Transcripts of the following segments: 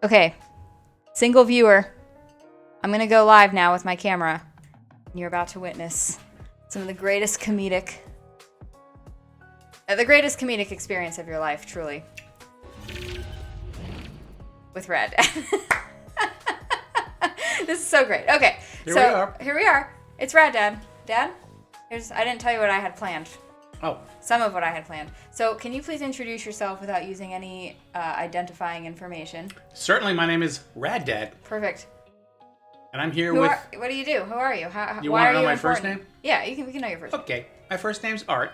Okay, single viewer. I'm going to go live now with my camera. You're about to witness some of the greatest comedic experience of your life, truly. With Rad Dad. This is so great. Okay, here we are. It's Rad Dad. Dad, I didn't tell you what I had planned. Oh. Some of what I had planned. So can you please introduce yourself without using any identifying information? Certainly, my name is Rad Dad. Perfect. And I'm here what do you do? Who are you? You why want are to know you my important? first name? Yeah, we can know your first name. Okay. My first name's Art.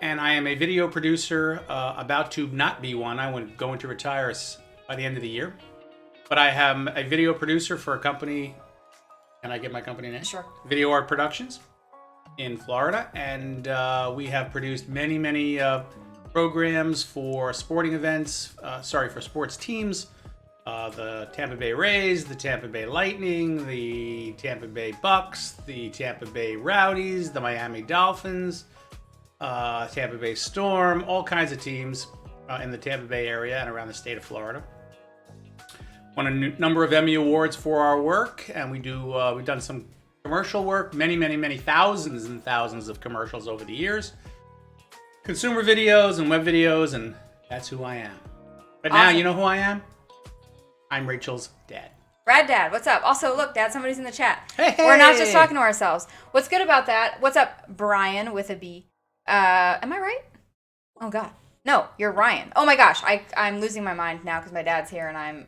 And I am a video producer, about to not be one. I would go into retire by the end of the year. But I am a video producer for a company. Can I get my company name? Sure. Video Art Productions in Florida. And we have produced many programs for sporting events. For sports teams. The Tampa Bay Rays, the Tampa Bay Lightning, the Tampa Bay Bucks, the Tampa Bay Rowdies, the Miami Dolphins, Tampa Bay Storm, all kinds of teams in the Tampa Bay area and around the state of Florida. Won a number of Emmy Awards for our work, and we've done some commercial work, many thousands and thousands of commercials over the years. Consumer videos and web videos, and that's who I am. But awesome. Now, you know who I am? I'm Rachel's dad. Rad Dad, what's up? Also, look, Dad, somebody's in the chat. Hey! We're not just talking to ourselves. What's good about that? What's up, Brian with a B? Am I right? Oh, God. No, you're Ryan. Oh, my gosh. I'm losing my mind now because my dad's here and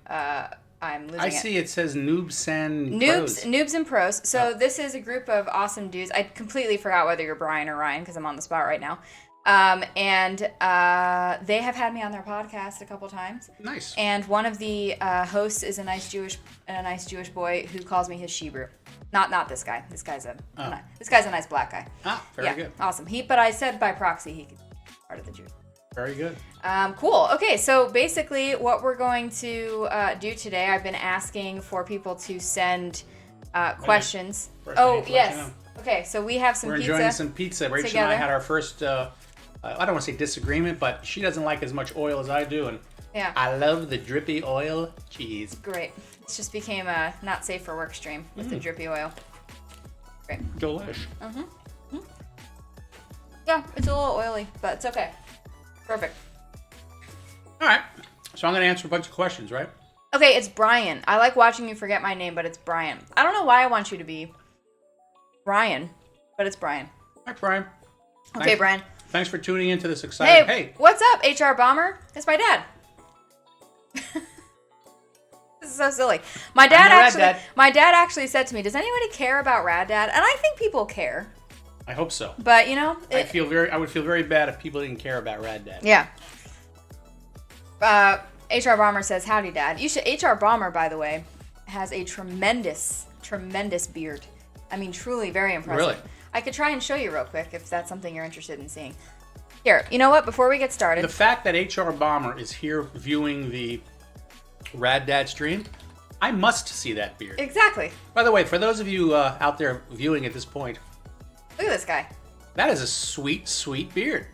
I'm losing it. I see it says Noobs and Pros. Noobs and Pros. So this is a group of awesome dudes. I completely forgot whether you're Brian or Ryan because I'm on the spot right now. And they have had me on their podcast a couple times. Nice. And one of the hosts is a nice Jewish boy who calls me his Shebrew. Not this guy. This guy's a nice black guy. Ah, very good. Awesome. But I said by proxy he could be part of the Jew. Very good. Cool. Okay, so basically what we're going to do today, I've been asking for people to send questions. Oh, yes. Okay, so we have some pizza. We're enjoying some pizza. Rachel together. and I had our first, I don't want to say disagreement, but she doesn't like as much oil as I do, and yeah. I love the drippy oil cheese. Great. This just became a not safe for work stream with the drippy oil. Great. Delish. Yeah, it's a little oily, but it's okay. Perfect. All right. So I'm going to answer a bunch of questions, right? Okay, it's Brian. I like watching you forget my name, but it's Brian. I don't know why I want you to be Brian, but it's Brian. Hi, Brian. Okay, Brian. Thanks for tuning into this exciting... Hey, what's up, HR Bomber? It's my dad. This is so silly. My dad actually said to me, "Does anybody care about Rad Dad?" And I think people care. I hope so. But, I would feel very bad if people didn't care about Rad Dad. Yeah. HR Bomber says, "Howdy, Dad." HR Bomber, by the way, has a tremendous beard. I mean, truly very impressive. Really? I could try and show you real quick if that's something you're interested in seeing. Here, you know what? Before we get started... The fact that HR Bomber is here viewing the Rad Dad stream, I must see that beard. Exactly. By the way, for those of you out there viewing at this point... Look at this guy. That is a sweet, sweet beard.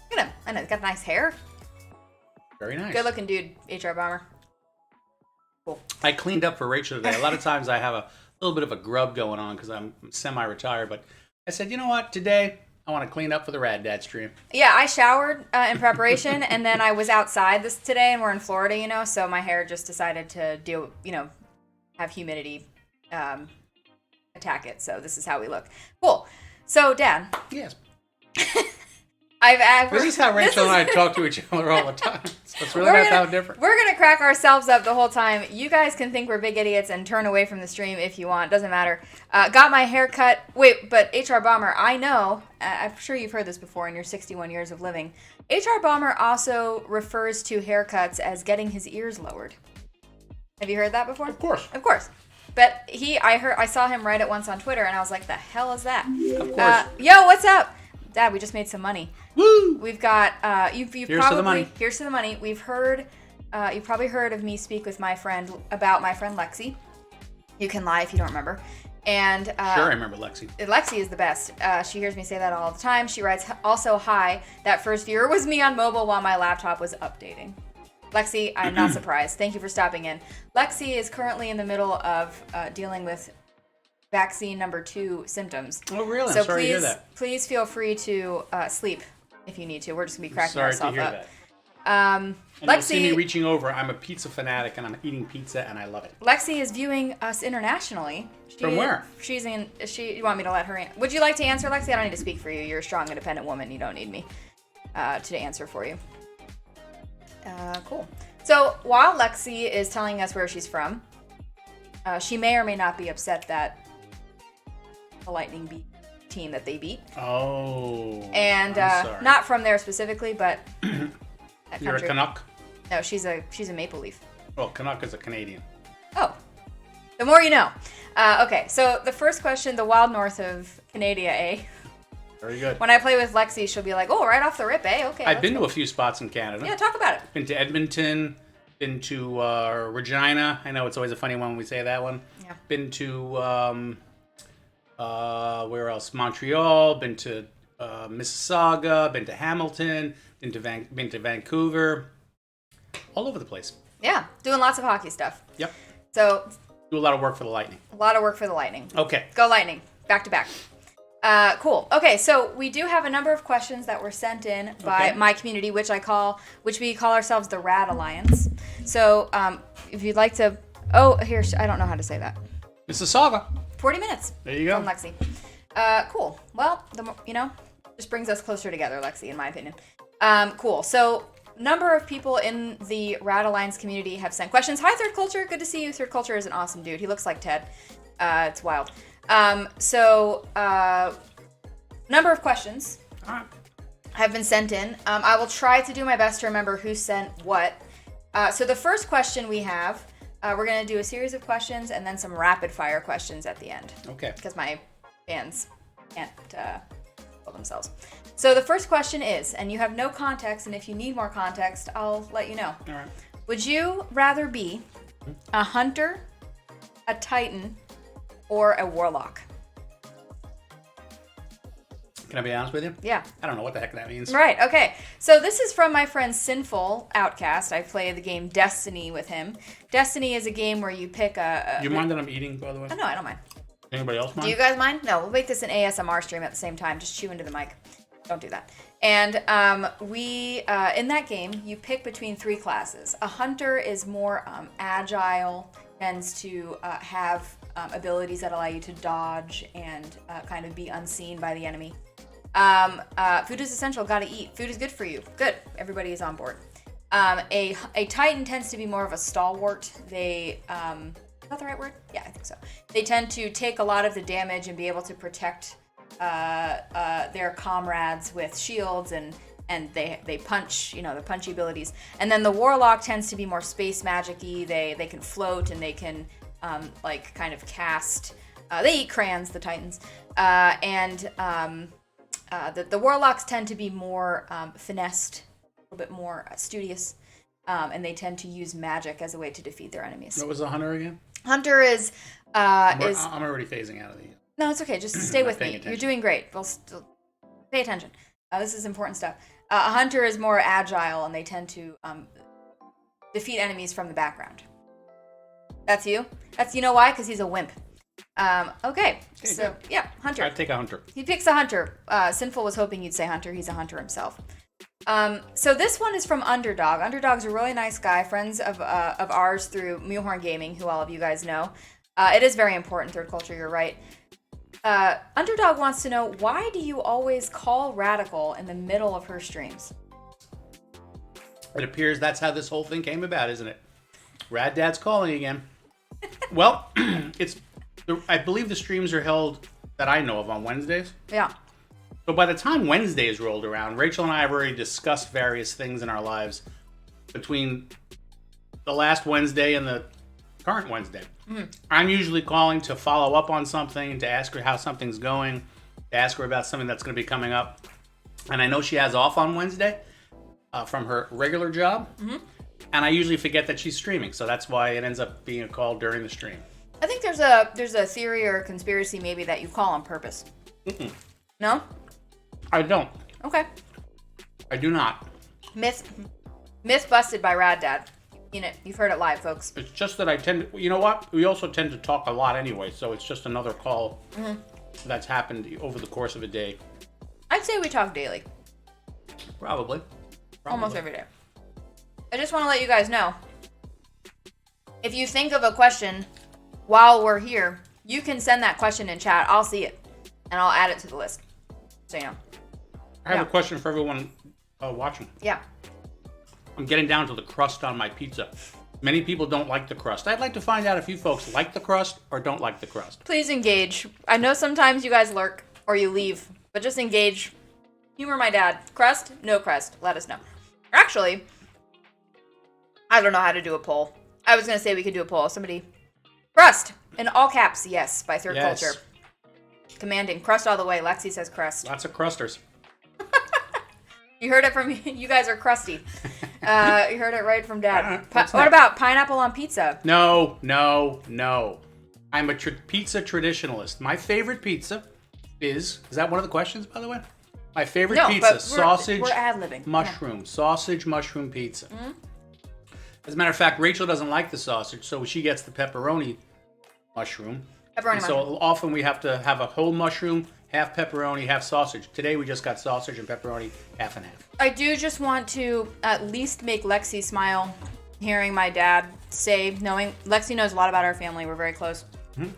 Look at him. I know, he's got nice hair. Very nice. Good looking dude, HR Bomber. Cool. I cleaned up for Rachel today. A lot of times I have a little bit of a grub going on because I'm semi-retired, but I said, you know what, today I want to clean up for the Rad Dad stream. Yeah, I showered in preparation, and then I was outside today, and we're in Florida, so my hair just decided to have humidity attack it, so this is how we look. Cool. So, Dad. Yes. This is how Rachel and I talk to each other all the time. So it's really not that different. We're going to crack ourselves up the whole time. You guys can think we're big idiots and turn away from the stream if you want. Doesn't matter. Got my hair cut. Wait, but HR Bomber, I know, I'm sure you've heard this before in your 61 years of living. HR Bomber also refers to haircuts as getting his ears lowered. Have you heard that before? Of course. Of course. But I saw him write it once on Twitter, and I was like, the hell is that? Of course. Yo, what's up? Dad, we just made some money. Woo! We've got, here's to the money. Here's to the money. We've heard, you've probably heard of me speak with my friend Lexi. You can lie if you don't remember. And sure, I remember Lexi. Lexi is the best. She hears me say that all the time. She writes, also, hi, that first viewer was me on mobile while my laptop was updating. Lexi, I'm not surprised. Thank you for stopping in. Lexi is currently in the middle of dealing with vaccine number 2 symptoms. Oh, really? So I'm sorry to hear that. please feel free to sleep if you need to. We're just going to be cracking Sorry ourselves to hear up. that. And you'll see me Lexi, reaching over. I'm a pizza fanatic, and I'm eating pizza, and I love it. Lexi is viewing us internationally. From where? You want me to let her in? Would you like to answer, Lexi? I don't need to speak for you. You're a strong, independent woman. You don't need me to answer for you. Cool. So while Lexi is telling us where she's from, she may or may not be upset that the Lightning beat the team that they beat. Oh. And I'm sorry. not from there specifically, but You're a Canuck? No, she's a Maple Leaf. Well, Canuck is a Canadian. Oh, the more you know. Okay, so the first question, the wild north of Canada, eh? Very good. When I play with Lexi, she'll be like, "Oh, right off the rip, eh? Okay." I've been to a few spots in Canada. Yeah, talk about it. Been to Edmonton. Been to Regina. I know it's always a funny one when we say that one. Yeah. Been to where else? Montreal. Been to Mississauga. Been to Hamilton. Been to Vancouver. All over the place. Yeah, doing lots of hockey stuff. Yep. So Do a lot of work for the Lightning. a lot of work for the Lightning. Okay. Go Lightning. Back to back. Cool. Okay, so we do have a number of questions that were sent in by my community, which we call ourselves the Rad Alliance. So, if you'd like to, I don't know how to say that. Mississauga. 40 minutes. There you go. From Lexi. Cool. Well, just brings us closer together, Lexi, in my opinion. Cool. So, number of people in the Rad Alliance community have sent questions. Hi, Third Culture. Good to see you. Third Culture is an awesome dude. He looks like Ted. It's wild. Number of questions have been sent in. I will try to do my best to remember who sent what. So the first question we have, we're going to do a series of questions and then some rapid fire questions at the end. Okay. Because my fans can't kill themselves. So the first question is, and you have no context, and if you need more context, I'll let you know. All right. Would you rather be a hunter, a titan, or a warlock? Can I be honest with you? Yeah. I don't know what the heck that means. Right, okay. So this is from my friend Sinful Outcast. I play the game Destiny with him. Destiny is a game where you pick a... Do you mind that I'm eating, by the way? Oh, no, I don't mind. Anybody else mind? Do you guys mind? No, we'll make this an ASMR stream at the same time. Just chew into the mic. Don't do that. And in that game, you pick between 3 classes. A hunter is more agile, tends to have abilities that allow you to dodge and kind of be unseen by the enemy. Food is essential. Gotta eat. Food is good for you. Good. Everybody is on board. A titan tends to be more of a stalwart. They is that the right word? Yeah, I think so. They tend to take a lot of the damage and be able to protect their comrades with shields and they punch, the punchy abilities. And then the warlock tends to be more space magic-y. They can float and they can kind of cast. They eat crayons, the titans, the warlocks tend to be more finessed, a little bit more studious, and they tend to use magic as a way to defeat their enemies. What was the hunter again? Hunter is. I'm already phasing out of these. No, it's okay. Just stay with me. Attention. You're doing great. We'll still pay attention. This is important stuff. A hunter is more agile, and they tend to defeat enemies from the background. That's you? You know why? Because he's a wimp. Okay, so, good. Yeah, hunter. I'd take a hunter. He picks a hunter. Sinful was hoping you'd say hunter. He's a hunter himself. So this one is from Underdog. Underdog's a really nice guy, friends of ours through Mulehorn Gaming, who all of you guys know. It is very important, Third Culture, you're right. Underdog wants to know, why do you always call Radical in the middle of her streams? It appears that's how this whole thing came about, isn't it? Rad Dad's calling again. Well, I believe the streams are held, that I know of, on Wednesdays. Yeah. So by the time Wednesdays rolled around, Rachel and I have already discussed various things in our lives between the last Wednesday and the current Wednesday. Mm-hmm. I'm usually calling to follow up on something, to ask her how something's going, to ask her about something that's going to be coming up. And I know she has off on Wednesday from her regular job. Mm-hmm. And I usually forget that she's streaming. So that's why it ends up being a call during the stream. I think there's a theory or a conspiracy maybe that you call on purpose. Mm-mm. No? I don't. Okay. I do not. Myth. Myth busted by Rad Dad. You've heard it live, folks. It's just that I tend to, you know what? We also tend to talk a lot anyway, so it's just another call that's happened over the course of a day. I'd say we talk daily. Probably. Almost every day. I just want to let you guys know, if you think of a question while we're here, you can send that question in chat. I'll see it, and I'll add it to the list. So you know. I have a question for everyone watching. Yeah. I'm getting down to the crust on my pizza. Many people don't like the crust. I'd like to find out if you folks like the crust or don't like the crust. Please engage. I know sometimes you guys lurk or you leave, but just engage. Humor my dad. Crust? No crust. Let us know. Or actually, I don't know how to do a poll. I was going to say we could do a poll. Somebody. Crust! In all caps, yes, by Third Culture. Commanding. Crust all the way. Lexi says crust. Lots of crusters. You heard it from me. You guys are crusty. You heard it right from Dad. What about pineapple on pizza? No. I'm a pizza traditionalist. My favorite pizza is that one of the questions, by the way? My favorite pizza, sausage, we're ad-libbing. mushroom, sausage, mushroom pizza. Mm-hmm. As a matter of fact, Rachel doesn't like the sausage, so she gets the pepperoni mushroom. So often we have to have a whole mushroom, half pepperoni, half sausage. Today we just got sausage and pepperoni, half and half. I do just want to at least make Lexi smile, hearing my dad say, knowing Lexi knows a lot about our family. We're very close. Mm-hmm.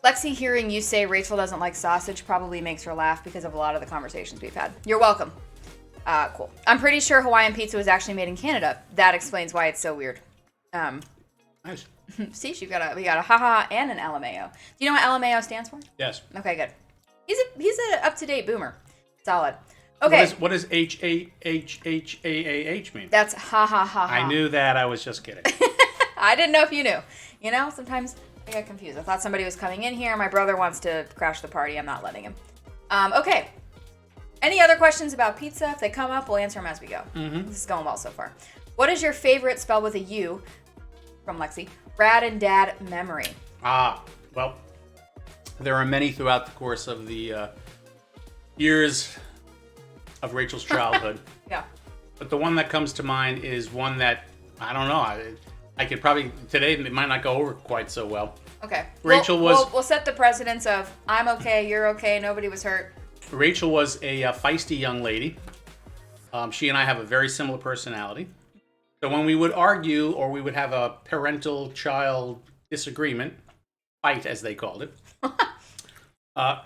Lexi hearing you say Rachel doesn't like sausage probably makes her laugh because of a lot of the conversations we've had. You're welcome. Cool. I'm pretty sure Hawaiian pizza was actually made in Canada. That explains why it's so weird. Nice. See, we got a haha and an LMAO. Do you know what LMAO stands for? Yes. Okay, good. He's an up-to-date boomer. Solid. Okay. What does HAHHAAH mean? That's ha ha ha ha. I knew that. I was just kidding. I didn't know if you knew. Sometimes I get confused. I thought somebody was coming in here. My brother wants to crash the party. I'm not letting him. Okay. Any other questions about pizza? If they come up, we'll answer them as we go. Mm-hmm. This is going well so far. What is your favorite, spelled with a U, from Lexi, Rad and Dad memory? Well, there are many throughout the course of the years of Rachel's childhood. Yeah. But the one that comes to mind is one that, I don't know, I could probably, today it might not go over quite so well. Okay. Rachel we'll set the precedence of, I'm okay, you're okay, nobody was hurt. Rachel was a feisty young lady. She and I have a very similar personality. So when we would argue or we would have a parental-child disagreement, fight as they called it,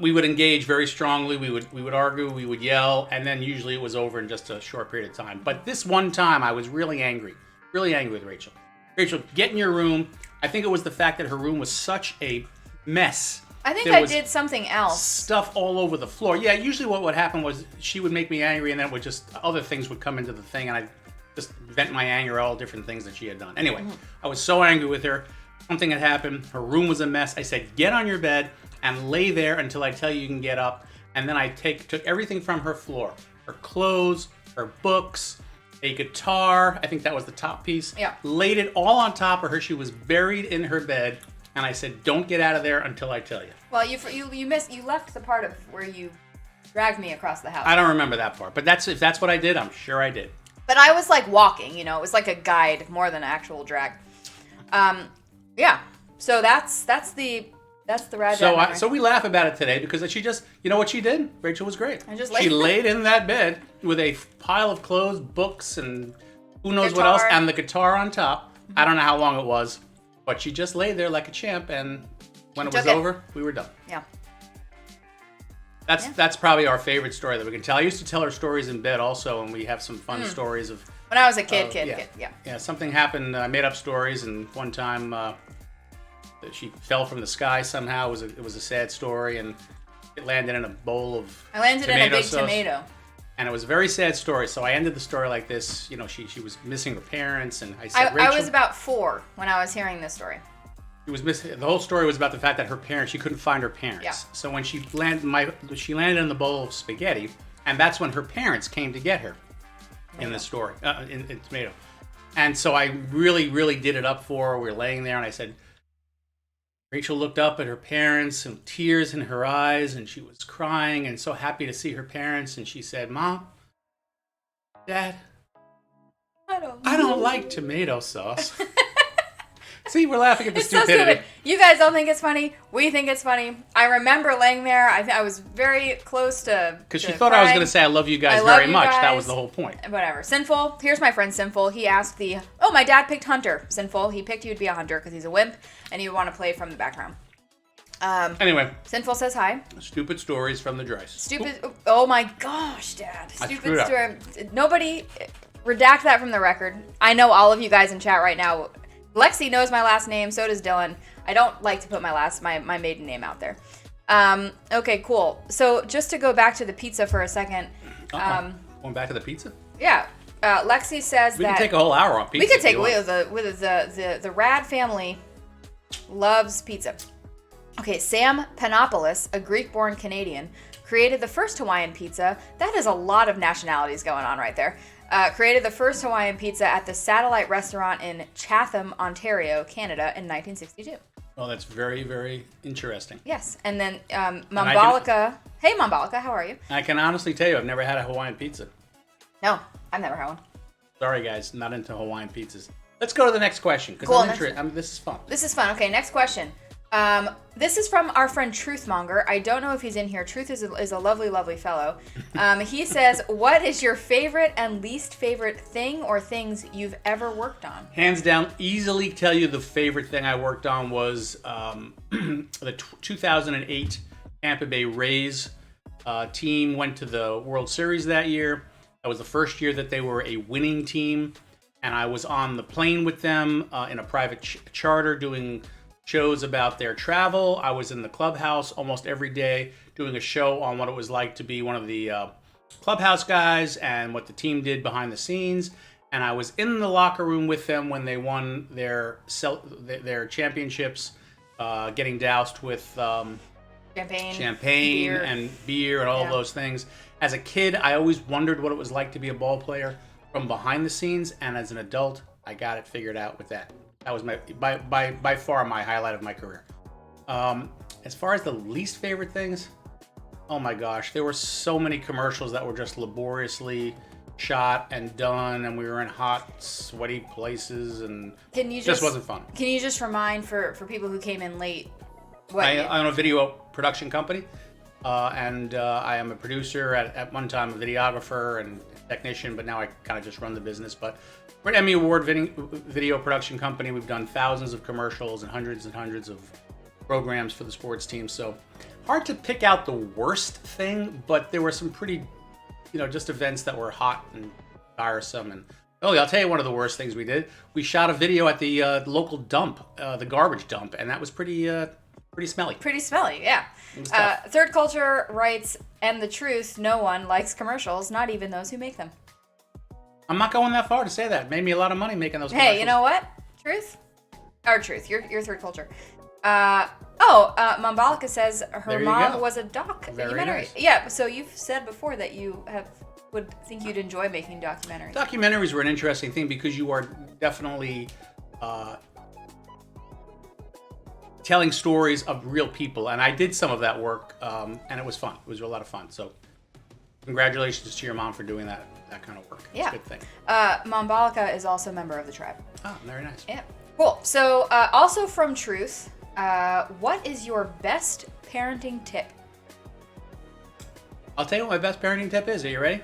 we would engage very strongly. We would argue, we would yell, and then usually it was over in just a short period of time. But this one time I was really angry with Rachel. Rachel, get in your room. I think it was the fact that her room was such a mess. I think I did something else. Stuff all over the floor. Yeah, usually what would happen was she would make me angry, and then it would just, other things would come into the thing, and I'd just vent my anger, all different things that she had done. Anyway, I was so angry with her. Something had happened. Her room was a mess. I said, get on your bed and lay there until I tell you you can get up. And then I took everything from her floor. Her clothes, her books, a guitar. I think that was the top piece. Yeah. Laid it all on top of her. She was buried in her bed. And I said, don't get out of there until I tell you. Well, you left the part of where you dragged me across the house. I don't remember that part. But if that's what I did, I'm sure I did. But I was like walking, it was like a guide more than an actual drag. Yeah. So that's the Rad Dad. So we laugh about it today because she just, you know what she did? Rachel was great. She laid in that bed with a pile of clothes, books, and who knows what else, and the guitar on top. Mm-hmm. I don't know how long it was, but she just laid there like a champ, and when it was over, we were done. Yeah. That's probably our favorite story that we can tell. I used to tell her stories in bed also, and we have some fun stories of... When I was a kid. Yeah, something happened. I made up stories, and one time she fell from the sky somehow. It was a sad story, and it landed in a bowl of I landed in a big tomato. And it was a very sad story, so I ended the story like this. She was missing her parents, and I said, Rachel... I was about 4 when I was hearing this story. She was missing. The whole story was about the fact that she couldn't find her parents. Yeah. So when she landed in the bowl of spaghetti, and that's when her parents came to get her in the story, in tomato. And so I really, really did it up for her. We were laying there, and I said, Rachel looked up at her parents and tears in her eyes, and she was crying and so happy to see her parents. And she said, Mom, Dad, I don't like tomato sauce. See, we're laughing at the It's so stupidity. stupid. You guys don't think it's funny. We think it's funny. I remember laying there. I was very close to. Because she thought I was going to say I love you guys very much. That was the whole point. Whatever. Sinful. Here's my friend Sinful. He asked my dad picked Hunter. Sinful. He picked you to be a hunter because he's a wimp and you want to play from the background. Anyway. Sinful says hi. Stupid stories from the Dries. Stupid. Oh my gosh, Dad. Stupid story. Nobody redact that from the record. I know all of you guys in chat right now. Lexi knows my last name, so does Dylan. I don't like to put my maiden name out there. Okay, cool. So just to go back to the pizza for a second. Going back to the pizza? Yeah. Lexi says we can take a whole hour on pizza. We could take the Rad family loves pizza. Okay, Sam Panopoulos, a Greek-born Canadian, created the first Hawaiian pizza. That is a lot of nationalities going on right there. Created the first Hawaiian pizza at the Satellite Restaurant in Chatham, Ontario, Canada in 1962. Oh, that's very, very interesting. Yes. And then Mambalika. Hey, Mambalika, how are you? I can honestly tell you, I've never had a Hawaiian pizza. No, I've never had one. Sorry, guys, not into Hawaiian pizzas. Let's go to the next question, because Cool, this is fun. This is fun. Okay, next question. This is from our friend Truthmonger. I don't know if he's in here. Truth is a lovely, lovely fellow. He says, what is your favorite and least favorite thing or things you've ever worked on? Hands down, easily tell you the favorite thing I worked on was the 2008 Tampa Bay Rays team went to the World Series that year. That was the first year that they were a winning team. And I was on the plane with them in a private charter doing shows about their travel. I was in the clubhouse almost every day doing a show on what it was like to be one of the clubhouse guys and what the team did behind the scenes. And I was in the locker room with them when they won their championships, getting doused with champagne and beer and all of those things. As a kid, I always wondered what it was like to be a ball player from behind the scenes, and as an adult, I got it figured out with that. That was by far my highlight of my career. As far as the least favorite things, oh my gosh, there were so many commercials that were just laboriously shot and done, and we were in hot, sweaty places, and just wasn't fun. Can you just remind for people who came in late? I own a video production company, and I am a producer at one time, a videographer and technician, but now I kind of just run the business. But we're an Emmy Award video production company. We've done thousands of commercials and hundreds of programs for the sports team. So hard to pick out the worst thing, but there were some pretty, just events that were hot and tiresome. And I'll tell you one of the worst things we did. We shot a video at the local dump, the garbage dump, and that was pretty smelly. Pretty smelly, yeah. Third Culture writes, and the truth, no one likes commercials, not even those who make them. I'm not going that far to say that. It made me a lot of money making those commercials. Hey, you know what? Truth? You're Third Culture. Mambalika says her mom was a documentary. Nice. Yeah, so you've said before that you would think you'd enjoy making documentaries. Documentaries were an interesting thing because you are definitely telling stories of real people, and I did some of that work, and it was fun. It was a lot of fun. So, congratulations to your mom for doing that kind of work. It's a good thing. Mambalika is also a member of the tribe. Oh, very nice. Yeah, cool. So, also from Truth, what is your best parenting tip? I'll tell you what my best parenting tip is. Are you ready?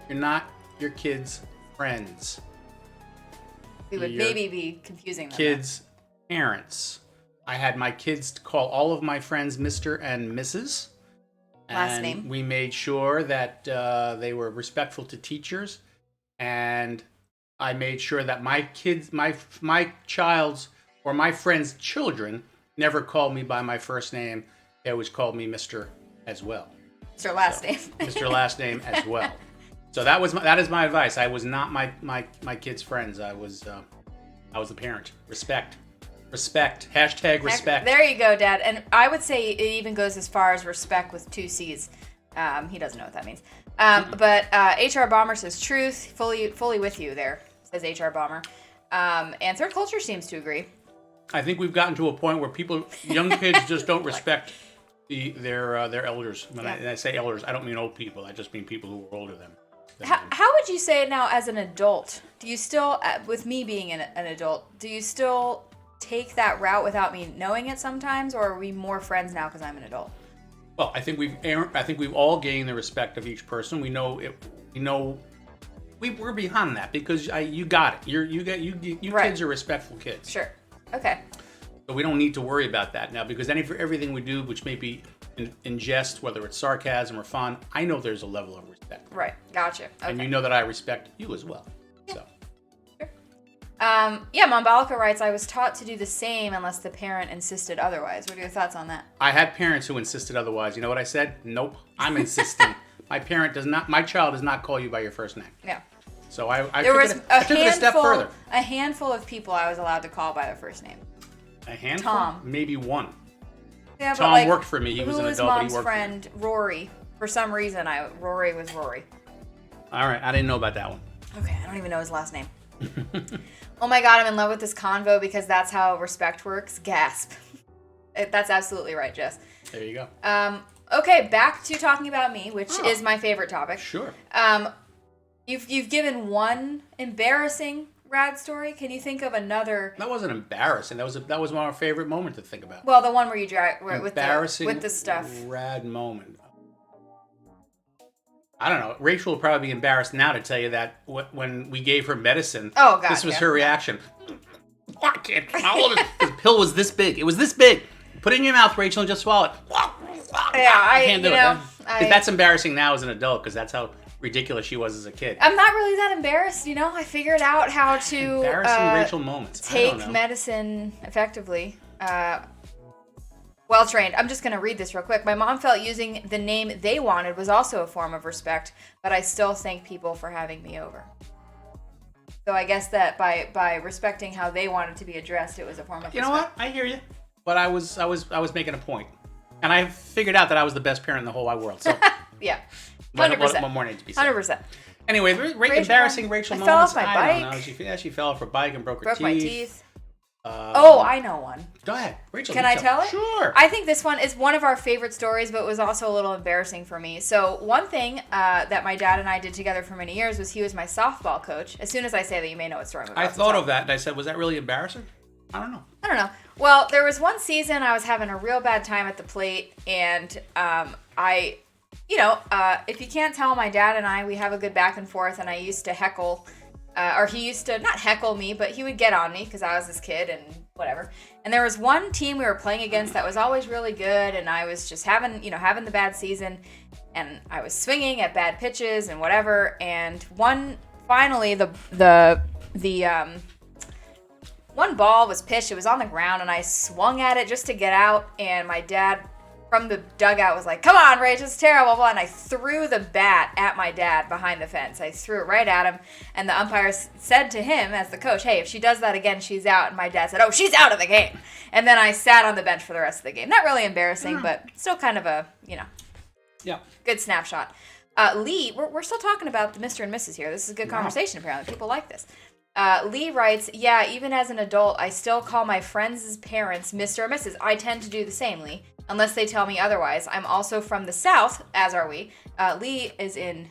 You're not your kids' friends. We would maybe be confusing them. Kids' parents. I had my kids call all of my friends Mr. and Mrs. Last name. We made sure that they were respectful to teachers, and I made sure that my kids, my child's or my friends' children never called me by my first name. They always called me Mr. as well. Mr. Last name. Mr. Last name as well. So that is my advice. I was not my kids' friends. I was the parent. Respect. Hashtag respect. There you go, Dad. And I would say it even goes as far as respect with 2 C's. He doesn't know what that means. But HR Bomber says truth. Fully with you there, says HR Bomber. And Third Culture seems to agree. I think we've gotten to a point where young kids just don't respect their elders. When I say elders, I don't mean old people. I just mean people who are older than them. How would you say it now as an adult? Do you still, with me being an adult, do you still take that route without me knowing it sometimes, or are we more friends now because I'm an adult? Well, I think we've all gained the respect of each person. We know it. We're beyond that because you got it. You Right. kids are respectful kids. Sure. Okay. So we don't need to worry about that now because everything we do, which may be in jest, whether it's sarcasm or fun, I know there's a level of respect. Right. Gotcha. Okay. And you know that I respect you as well. Yeah. So. Sure. Mambalika writes, I was taught to do the same unless the parent insisted otherwise. What are your thoughts on that? I had parents who insisted otherwise. You know what I said? Nope. I'm insisting. My child does not call you by your first name. Yeah. So I There was took it a step further. A handful of people I was allowed to call by their first name. A handful? Tom. Maybe one. Yeah, Tom but like, worked for me. He was an adult, but he mom's worked friend, Rory. For some reason, Rory was Rory. All right. I didn't know about that one. Okay, I don't even know his last name. Oh my god, I'm in love with this convo because that's how respect works. Gasp. That's absolutely right, Jess. There you go. Okay, back to talking about me, which is my favorite topic. Sure. You've given one embarrassing Rad story. Can you think of another? That wasn't embarrassing. That was my favorite moment to think about. Well, the one where you drag with the stuff. Rad moment. I don't know. Rachel will probably be embarrassed now to tell you that when we gave her medicine. Oh God! This was her reaction. I can't swallow it. The pill was this big. It was this big. Put it in your mouth, Rachel, and just swallow it. Yeah, I can't do it. That's embarrassing now as an adult because that's how ridiculous she was as a kid. I'm not really that embarrassed, I figured out how to embarrassing Rachel moments. Take medicine effectively. Well trained. I'm just going to read this real quick. My mom felt using the name they wanted was also a form of respect, but I still thank people for having me over. So I guess that by respecting how they wanted to be addressed, it was a form of respect. You know what? I hear you. But I was making a point. And I figured out that I was the best parent in the whole wide world. So yeah. 100%. What more needs to be said? 100%. Anyway, embarrassing Rachel moments. I fell off my bike. I don't know. She fell off her bike and broke her teeth. My teeth. I know one. Go ahead. Rachel, can I tell it? Sure. I think this one is one of our favorite stories, but was also a little embarrassing for me. So one thing that my dad and I did together for many years was he was my softball coach. As soon as I say that, you may know what story I'm about I thought of that, and I said, was that really embarrassing? I don't know. Well, there was one season I was having a real bad time at the plate, and if you can't tell, my dad and we have a good back and forth, and I used to heckle, or he used to not heckle me, but he would get on me because I was this kid and whatever. And there was one team we were playing against that was always really good, and I was just having the bad season, and I was swinging at bad pitches and whatever. And finally the one ball was pitched. It was on the ground, and I swung at it just to get out. And my dad from the dugout was like, "Come on, Rach, it's terrible." And I threw the bat at my dad behind the fence. I threw it right at him, and the umpire said to him, as the coach, "Hey, if she does that again, she's out." And my dad said, "Oh, she's out of the game." And then I sat on the bench for the rest of the game. Not really embarrassing, but still kind of a good snapshot. Lee, we're still talking about the Mr. and Mrs. here. This is a good conversation. Apparently, people like this. Lee writes, yeah, even as an adult, I still call my friends' parents Mr. or Mrs. I tend to do the same, Lee, unless they tell me otherwise. I'm also from the South, as are we. Lee is in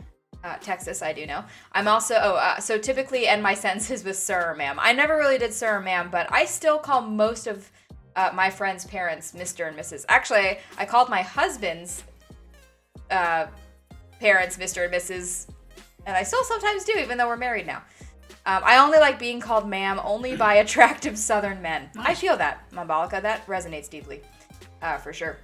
Texas, I do know. I'm also, so typically end my sentences with sir or ma'am. I never really did sir or ma'am, but I still call most of my friends' parents Mr. and Mrs. Actually, I called my husband's parents Mr. and Mrs., and I still sometimes do, even though we're married now. I only like being called ma'am only by attractive Southern men. Nice. I feel that, Mambalika. That resonates deeply, for sure.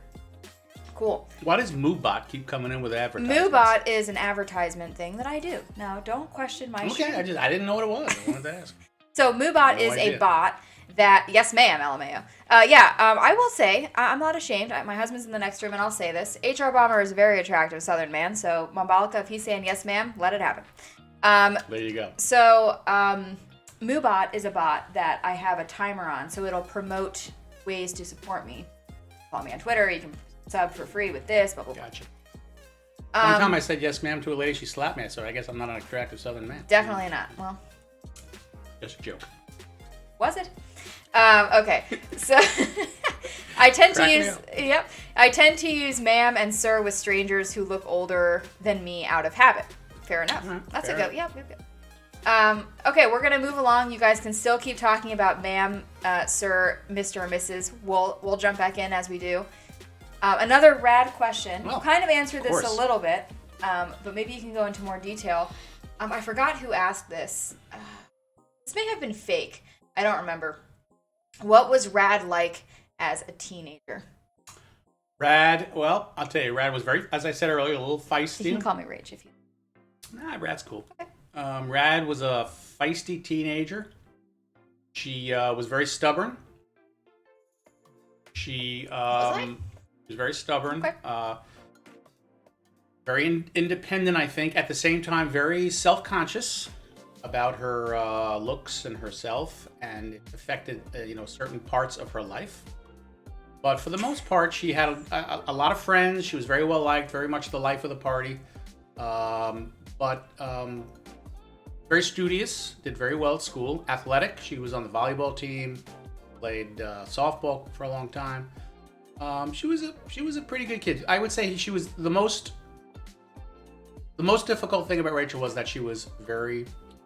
Cool. Why does MooBot keep coming in with advertisements? MooBot is an advertisement thing that I do. Now, don't question my Okay, I didn't know what it was. I wanted to ask. So MooBot is a bot that, yes ma'am, LMAO. I will say, I'm not ashamed. My husband's in the next room, and I'll say this. HR Bomber is a very attractive Southern man, so Mambalika, if he's saying yes ma'am, let it happen. There you go. So, MooBot is a bot that I have a timer on, so it'll promote ways to support me. Follow me on Twitter. You can sub for free with this. Blah blah blah. Gotcha. One time I said yes, ma'am, to a lady. She slapped me, so I guess I'm not an attractive Southern man. Definitely not. Well, just a joke. Was it? Okay. So I tend to use ma'am and sir with strangers who look older than me out of habit. Fair enough. That's fair a good. Yep. Okay, we're gonna move along. You guys can still keep talking about ma'am, sir, Mr. or Mrs. We'll jump back in as we do. Another rad question. Well, you kind of answered this course. a little bit, but maybe you can go into more detail. I forgot who asked this. This may have been fake. I don't remember. What was Rad like as a teenager? Rad, well, I'll tell you, Rad was very, as I said earlier, a little feisty. You can call me Rach if you. Nah, Rad's cool. Okay. Rad was a feisty teenager. She was very stubborn. She was very stubborn. Okay. Very independent, I think. At the same time, very self-conscious about her looks and herself, and it affected certain parts of her life. But for the most part, she had a lot of friends. She was very well liked, very much the life of the party. But very studious, did very well at school. Athletic, she was on the volleyball team, played softball for a long time. She was a pretty good kid. I would say she was the most difficult thing about Rachel was that she was very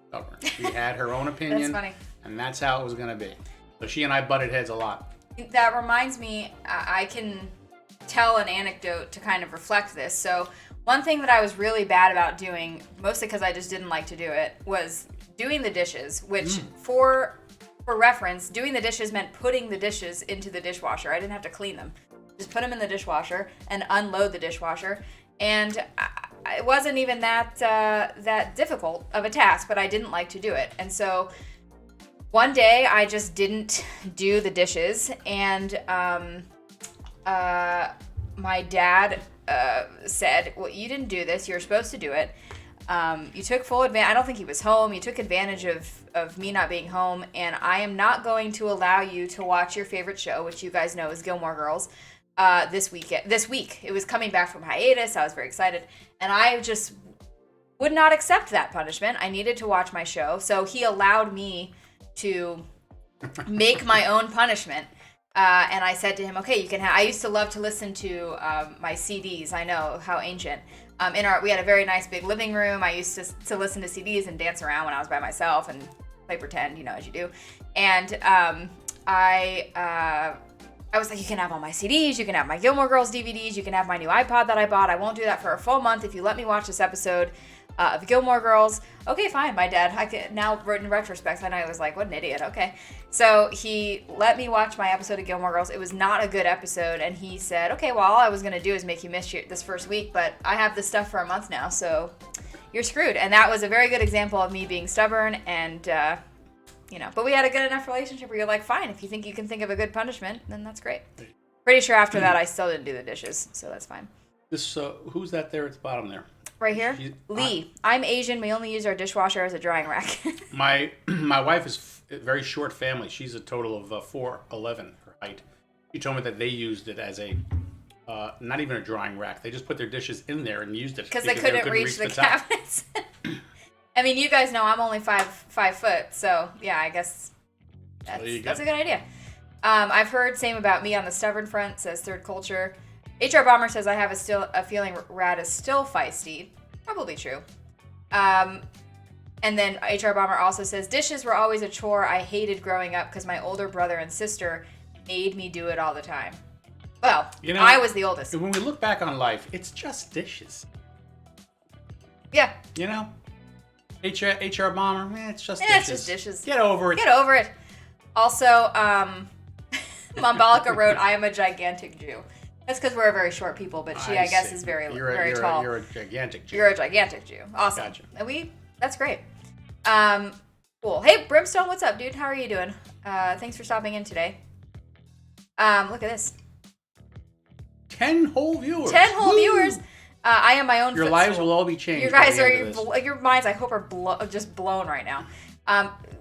stubborn. She had her own opinion. That's funny. And that's how it was going to be. So she and I butted heads a lot. That reminds me, I can tell an anecdote to kind of reflect this. So one thing that I was really bad about doing, mostly because I just didn't like to do it, was doing the dishes, which for reference, doing the dishes meant putting the dishes into the dishwasher. I didn't have to clean them. Just put them in the dishwasher and unload the dishwasher. And it wasn't even that difficult of a task, but I didn't like to do it. And so one day I just didn't do the dishes, and my dad said, well, you didn't do this. You were supposed to do it. You took full advantage. I don't think he was home. You took advantage of me not being home, and I am not going to allow you to watch your favorite show, which you guys know is Gilmore Girls, this week. It was coming back from hiatus. I was very excited, and I just would not accept that punishment. I needed to watch my show, so he allowed me to make my own punishment. And I said to him, okay, you can have, I used to love to listen to my CDs. I know how ancient. We had a very nice big living room. I used to listen to CDs and dance around when I was by myself and play pretend, as you do. And I was like, you can have all my CDs, you can have my Gilmore Girls DVDs, you can have my new iPod that I bought. I won't do that for a full month if you let me watch this episode of Gilmore Girls. Okay, fine, my dad. Now, in retrospect, I know I was like, what an idiot. Okay. So he let me watch my episode of Gilmore Girls. It was not a good episode, and he said, okay, well, all I was going to do is make you miss this first week, but I have this stuff for a month now, so you're screwed. And that was a very good example of me being stubborn, and, but we had a good enough relationship where you're like, fine, if you think you can think of a good punishment, then that's great. Pretty sure after that I still didn't do the dishes, so that's fine. Who's that there at the bottom there? Right here? Lee. I'm Asian. We only use our dishwasher as a drying rack. My wife is a very short family. She's a total of 4'11", her height. She told me that they used it as a, not even a drying rack. They just put their dishes in there and used it. Because they couldn't reach the cabinets. I mean, you guys know I'm only 5 foot, so yeah, I guess that's a good idea. I've heard same about me on the stubborn front, says Third Culture. HR Bomber says, I have a feeling Rad is still feisty. Probably true. And then HR Bomber also says, dishes were always a chore I hated growing up because my older brother and sister made me do it all the time. Well, I was the oldest. When we look back on life, it's just dishes. Yeah. HR Bomber, it's just dishes. It's just dishes. Get over it. Get over it. Also, Mambalika wrote, I am a gigantic Jew. That's because we're a very short people, but she, I guess, is very tall. You're a gigantic Jew. You're a gigantic Jew. Awesome. Gotcha. And that's great. Cool. Hey, Brimstone, what's up, dude? How are you doing? Thanks for stopping in today. Look at this. 10 whole viewers. 10 whole viewers. I am my own. Your lives will all be changed. Your minds, I hope, are just blown right now.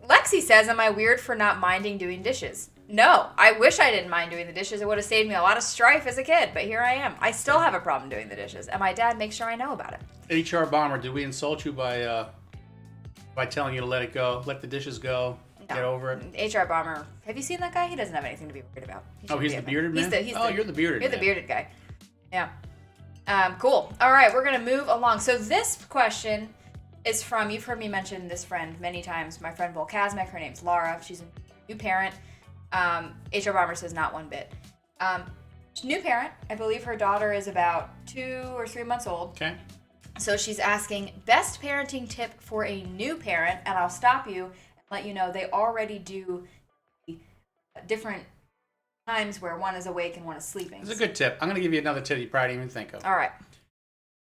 Lexi says, am I weird for not minding doing dishes? No, I wish I didn't mind doing the dishes. It would have saved me a lot of strife as a kid, but here I am. I still have a problem doing the dishes, and my dad makes sure I know about it. HR Bomber, did we insult you by telling you to let it go, let the dishes go, get over it? HR Bomber, have you seen that guy? He doesn't have anything to be worried about. He's the bearded man? You're the bearded man. You're the bearded guy. Yeah. Cool. All right, we're going to move along. So this question is from, you've heard me mention this friend many times, my friend Volkasmic. Her name's Laura. She's a new parent. HR Bomber says not one bit. She's a new parent. I believe her daughter is about 2 or 3 months old. Okay. So she's asking, best parenting tip for a new parent, and I'll stop you and let you know they already do different times where one is awake and one is sleeping. It's a good tip. I'm going to give you another tip you probably didn't even think of. All right.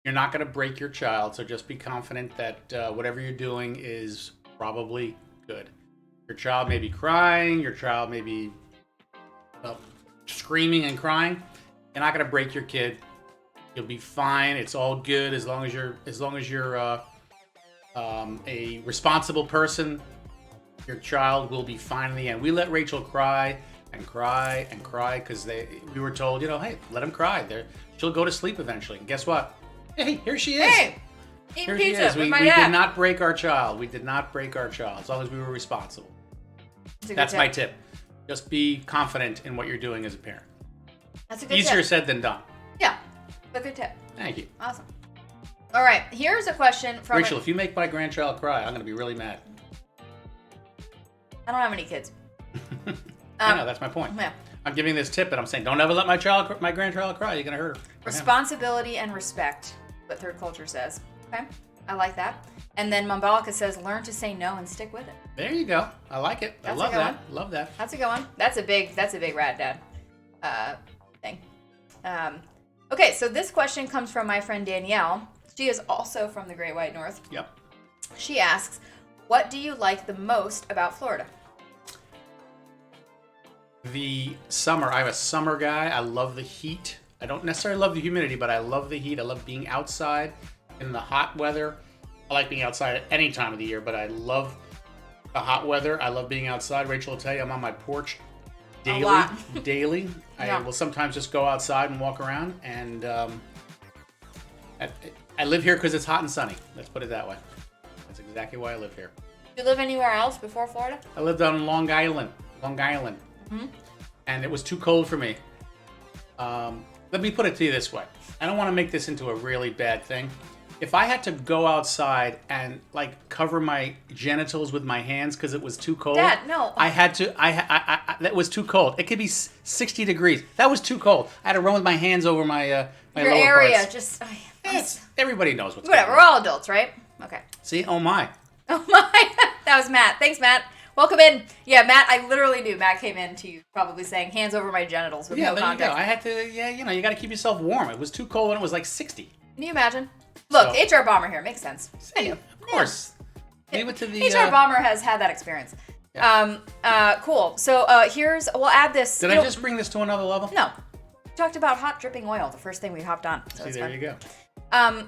You're not going to break your child, so just be confident that whatever you're doing is probably good. Your child may be crying. Your child may be screaming and crying. You're not going to break your kid. You'll be fine. It's all good as long as you're a responsible person. Your child will be fine in the end. We let Rachel cry and cry and cry because we were told, hey, let him cry. She'll go to sleep eventually. And guess what? Hey, here she is. Hey, eating here she pizza is. with We my dad. did not break our child. We did not break our child as long as we were responsible. That's my tip. Just be confident in what you're doing as a parent. That's a good Easier tip. said than done. Yeah, a good tip. Thank you. Awesome. All right, here's a question from Rachel, if you make my grandchild cry, I'm going to be really mad. I don't have any kids. I know, that's my point. Yeah. I'm giving this tip, and I'm saying, don't ever let my grandchild cry. You're going to hurt her. Responsibility and respect, what Third Culture says. Okay, I like that. And then Mambalika says, learn to say no and stick with it. There you go. I like it. I love that. Love that. That's a good one. That's a big Rad Dad thing. Okay, so this question comes from my friend Danielle. She is also from the Great White North. Yep. She asks, what do you like the most about Florida? The summer. I'm a summer guy. I love the heat. I don't necessarily love the humidity, but I love the heat. I love being outside in the hot weather. I like being outside at any time of the year, but I love the hot weather. I love being outside. Rachel will tell you I'm on my porch daily. A lot. Daily. Yeah. I will sometimes just go outside and walk around. And I live here because it's hot and sunny. Let's put it that way. That's exactly why I live here. Did you live anywhere else before Florida? I lived on Long Island. Mm-hmm. And it was too cold for me. Let me put it to you this way. I don't want to make this into a really bad thing. If I had to go outside and cover my genitals with my hands because it was too cold, Dad, no. I had to. I that was too cold. It could be 60 degrees. That was too cold. I had to run with my hands over my my Your lower area, parts. just Everybody knows what's whatever. going We're on. all adults, right? Okay. See, oh my. Oh my, that was Matt. Thanks, Matt. Welcome in. Yeah, Matt, I literally knew Matt came in to you probably saying hands over my genitals with no there context. you go. I had to. Yeah, you got to keep yourself warm. It was too cold when it was 60. Can you imagine? Look, So- HR Bomber here. Makes sense. I knew. Of course. Leave it to the. HR Bomber has had that experience. Yeah. Cool. So we'll add this. Did I just bring this to another level? No. We talked about hot dripping oil the first thing we hopped on. So See, it's there fun. you go.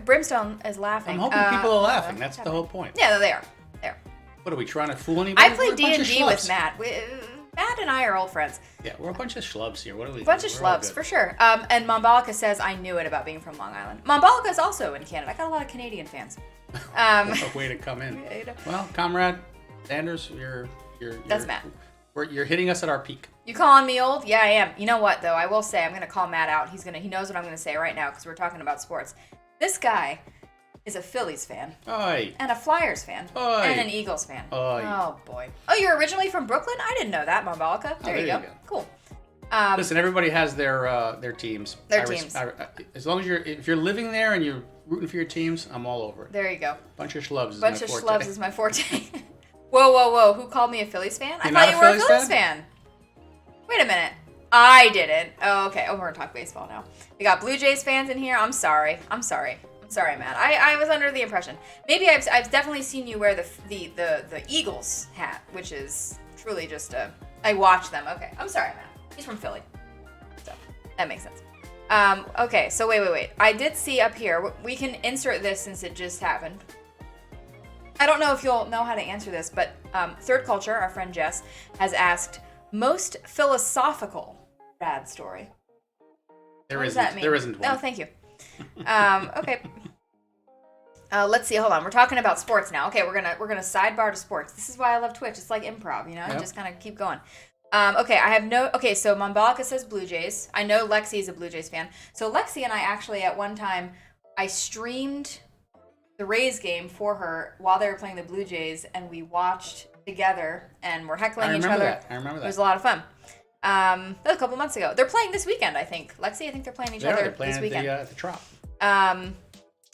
Brimstone is laughing. I'm hoping people are laughing. That's the whole point. Yeah, they are. They are. What are we trying to fool anybody? I play We're a bunch of D&D with schlubs. Matt. Matt and I are old friends. Yeah, we're a bunch of schlubs here. What are we? Bunch of We're all schlubs, good. for sure. And Mambalika says, I knew it about being from Long Island. Mambalika is also in Canada. I got a lot of Canadian fans. What a way to come in. You know. Well, comrade Sanders, you're That's Matt. You're hitting us at our peak. You calling me old? Yeah, I am. You know what, though? I will say, I'm going to call Matt out. He knows what I'm going to say right now because we're talking about sports. This guy is a Phillies fan. Oi. And a Flyers fan. Oi. And an Eagles fan. Oi. Oh, boy. Oh, you're originally from Brooklyn? I didn't know that, Mambalika. There you go. Cool. Listen, everybody has their teams. Their teams. As long as if you're living there and you're rooting for your teams, I'm all over it. There you go. Bunch of schlubs is Bunch my of forte. schlubs is my forte. Whoa. Who called me a Phillies fan? I You're thought not you a were a Phillies Phillies fan. Wait a minute. I didn't. Oh, okay. Oh, we're going to talk baseball now. We got Blue Jays fans in here. I'm sorry, Matt. I was under the impression. Maybe I've definitely seen you wear the Eagles hat, which is truly just I watch them. Okay. I'm sorry, Matt. He's from Philly. So, that makes sense. Okay, so wait. I did see up here. We can insert this since it just happened. I don't know if you'll know how to answer this, but Third Culture, our friend Jess, has asked, most philosophical Rad story. What does that mean? There isn't one. No, thank you. Okay. Let's see. Hold on. We're talking about sports now. Okay, we're gonna sidebar to sports. This is why I love Twitch. It's like improv, you know. Yep. Just kind of keep going. Okay, Okay, so Mambalika says Blue Jays. I know Lexi is a Blue Jays fan. So Lexi and I actually at one time I streamed the Rays game for her while they were playing the Blue Jays, and we watched together and we're heckling each other. I remember that. It was a lot of fun. That was a couple months ago. They're playing this weekend, I think. Lexi, I think they're playing each other this weekend. At the Trop.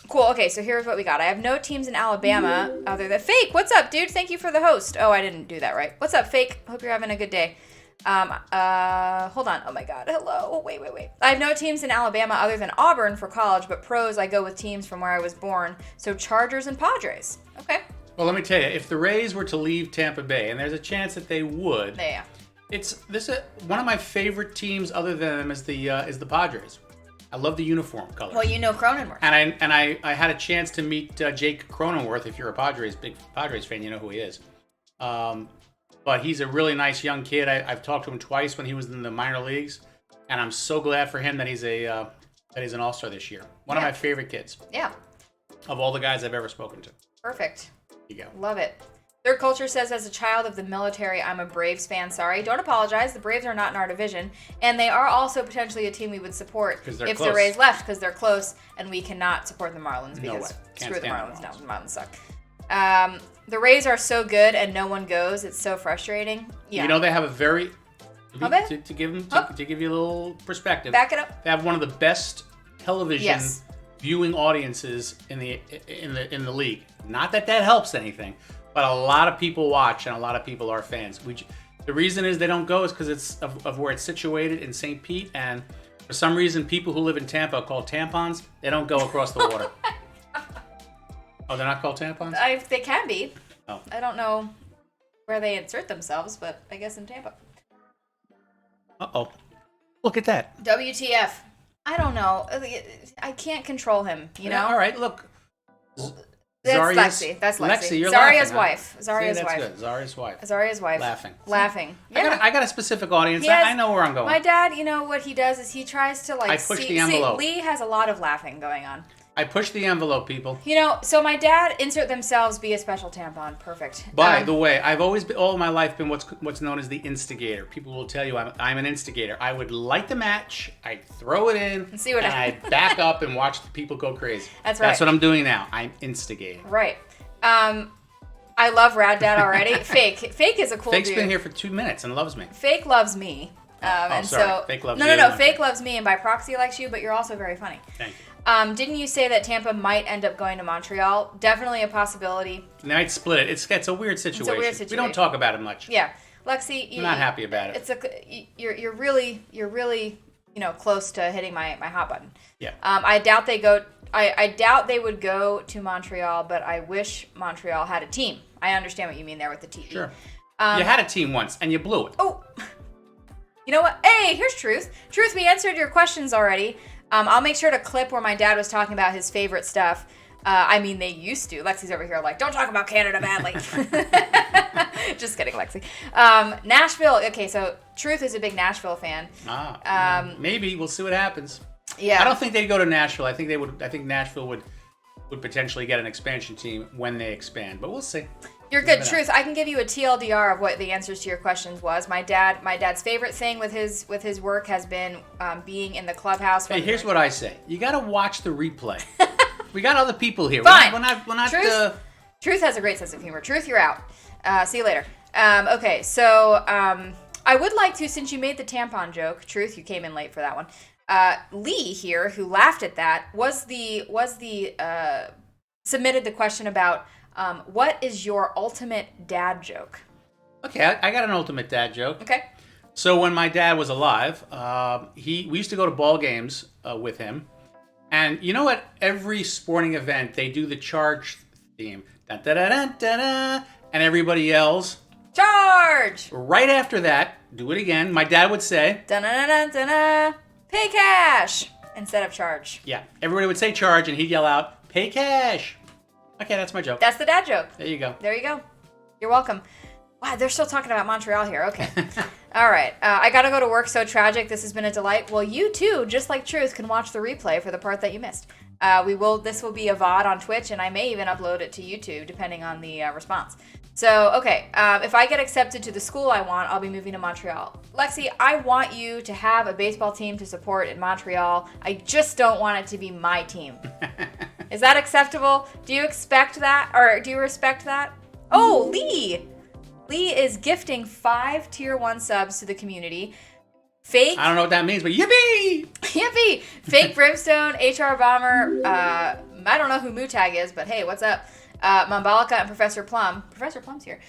Cool. Okay, so here's what we got. I have no teams in Alabama other than Fake. What's up, dude? Thank you for the host. Oh, I didn't do that right. What's up, Fake? Hope you're having a good day. Hold on. Oh my God. Hello. Wait. I have no teams in Alabama other than Auburn for college, but pros I go with teams from where I was born. So Chargers and Padres. Okay. Well, let me tell you, if the Rays were to leave Tampa Bay, and there's a chance that they would, Yeah. One of my favorite teams other than them is the Padres. I love the uniform color. Well, you know Cronenworth. And I had a chance to meet Jake Cronenworth. If you're a big Padres fan, you know who he is. But he's a really nice young kid. I've talked to him twice when he was in the minor leagues, and I'm so glad for him that he's an all-star this year. One of my favorite kids. Yeah. Of all the guys I've ever spoken to. Perfect. There you go. Love it. Third Culture says, as a child of the military, I'm a Braves fan. Sorry. Don't apologize. The Braves are not in our division. And they are also potentially a team we would support if close. the Rays left, because they're close, and we cannot support the Marlins because screw the Marlins. No, the Marlins suck. The Rays are so good and no one goes. It's so frustrating. Yeah. You know, they have a very... To give you a little perspective. Back it up. They have one of the best television viewing audiences in the league. Not that helps anything, but a lot of people watch and a lot of people are fans. The reason is they don't go is because it's of where it's situated in St. Pete, and for some reason people who live in Tampa are called tampons. They don't go across the water. Oh, they're not called tampons? They can be. Oh. I don't know where they insert themselves, but I guess in Tampa. Uh-oh. Look at that. WTF. I don't know. I can't control him, you know? All right, look. That's Lexi. That's Lexi. Lexi, you're Zaria's laughing, wife. Zaria's that's wife. Good. Zaria's wife. Zaria's wife. Laughing. Yeah. I got a specific audience. I know where I'm going. My dad, you know what he does is he tries to I push the envelope. Lee has a lot of laughing going on. I push the envelope, people. You know, so my dad insert themselves be a special tampon. Perfect. By the way, I've always been, all my life been what's known as the instigator. People will tell you I'm an instigator. I would light the match, I'd throw it in, and see what I'd back up and watch the people go crazy. That's right. That's what I'm doing now. I'm instigating. Right. I love Rad Dad already. Fake is a cool Fake's dude. been here for 2 minutes and loves me. Fake loves me. Sorry. Fake loves you. No. Fake loves me, and by proxy likes you, but you're also very funny. Thank you. Didn't you say that Tampa might end up going to Montreal? Definitely a possibility. They might split it. It's a weird situation. We don't talk about it much. Yeah, Lexi, I'm not happy about it. You're really close to hitting my hot button. Yeah. I doubt they go. I doubt they would go to Montreal, but I wish Montreal had a team. I understand what you mean there with the TV. Sure. You had a team once and you blew it. Oh. You know what? Hey, here's Truth. Truth, we answered your questions already. I'll make sure to clip where my dad was talking about his favorite stuff. I mean, they used to. Lexi's over here like, don't talk about Canada badly. Just kidding, Lexi. Nashville. Okay, so Truth is a big Nashville fan. Maybe. We'll see what happens. Yeah. I don't think they'd go to Nashville. I think Nashville would potentially get an expansion team when they expand, but we'll see. You're good. Truth, I can give you a TLDR of what the answers to your questions was. My dad's favorite thing with his work has been being in the clubhouse. Hey, here's what I say. You got to watch the replay. We got other people here. Fine. We're not Truth has a great sense of humor. Truth, you're out. See you later. Okay, so I would like to, since you made the tampon joke, Truth, you came in late for that one. Lee here, who laughed at that, submitted the question about what is your ultimate dad joke? Okay, I got an ultimate dad joke. Okay. So when my dad was alive, we used to go to ball games with him, and you know what? Every sporting event they do the charge theme, da da da da da da, and everybody yells charge. Right after that, do it again. My dad would say da da da da da, pay cash instead of charge. Yeah, everybody would say charge, and he'd yell out pay cash. Okay, that's my joke. That's the dad joke. There you go. There you go. You're welcome. Wow, they're still talking about Montreal here. Okay. All right. I got to go to work. So tragic. This has been a delight. Well, you too, just like Truth, can watch the replay for the part that you missed. This will be a VOD on Twitch, and I may even upload it to YouTube, depending on the response. So, okay. If I get accepted to the school I want, I'll be moving to Montreal. Lexi, I want you to have a baseball team to support in Montreal. I just don't want it to be my team. Is that acceptable? Do you expect that? Or do you respect that? Oh, Lee! Lee is gifting 5 Tier 1 subs to the community. Fake. I don't know what that means, but yippee! Yippee! Fake Brimstone, HR Bomber, I don't know who Mootag is, but hey, what's up? Mambalika and Professor Plum. Professor Plum's here.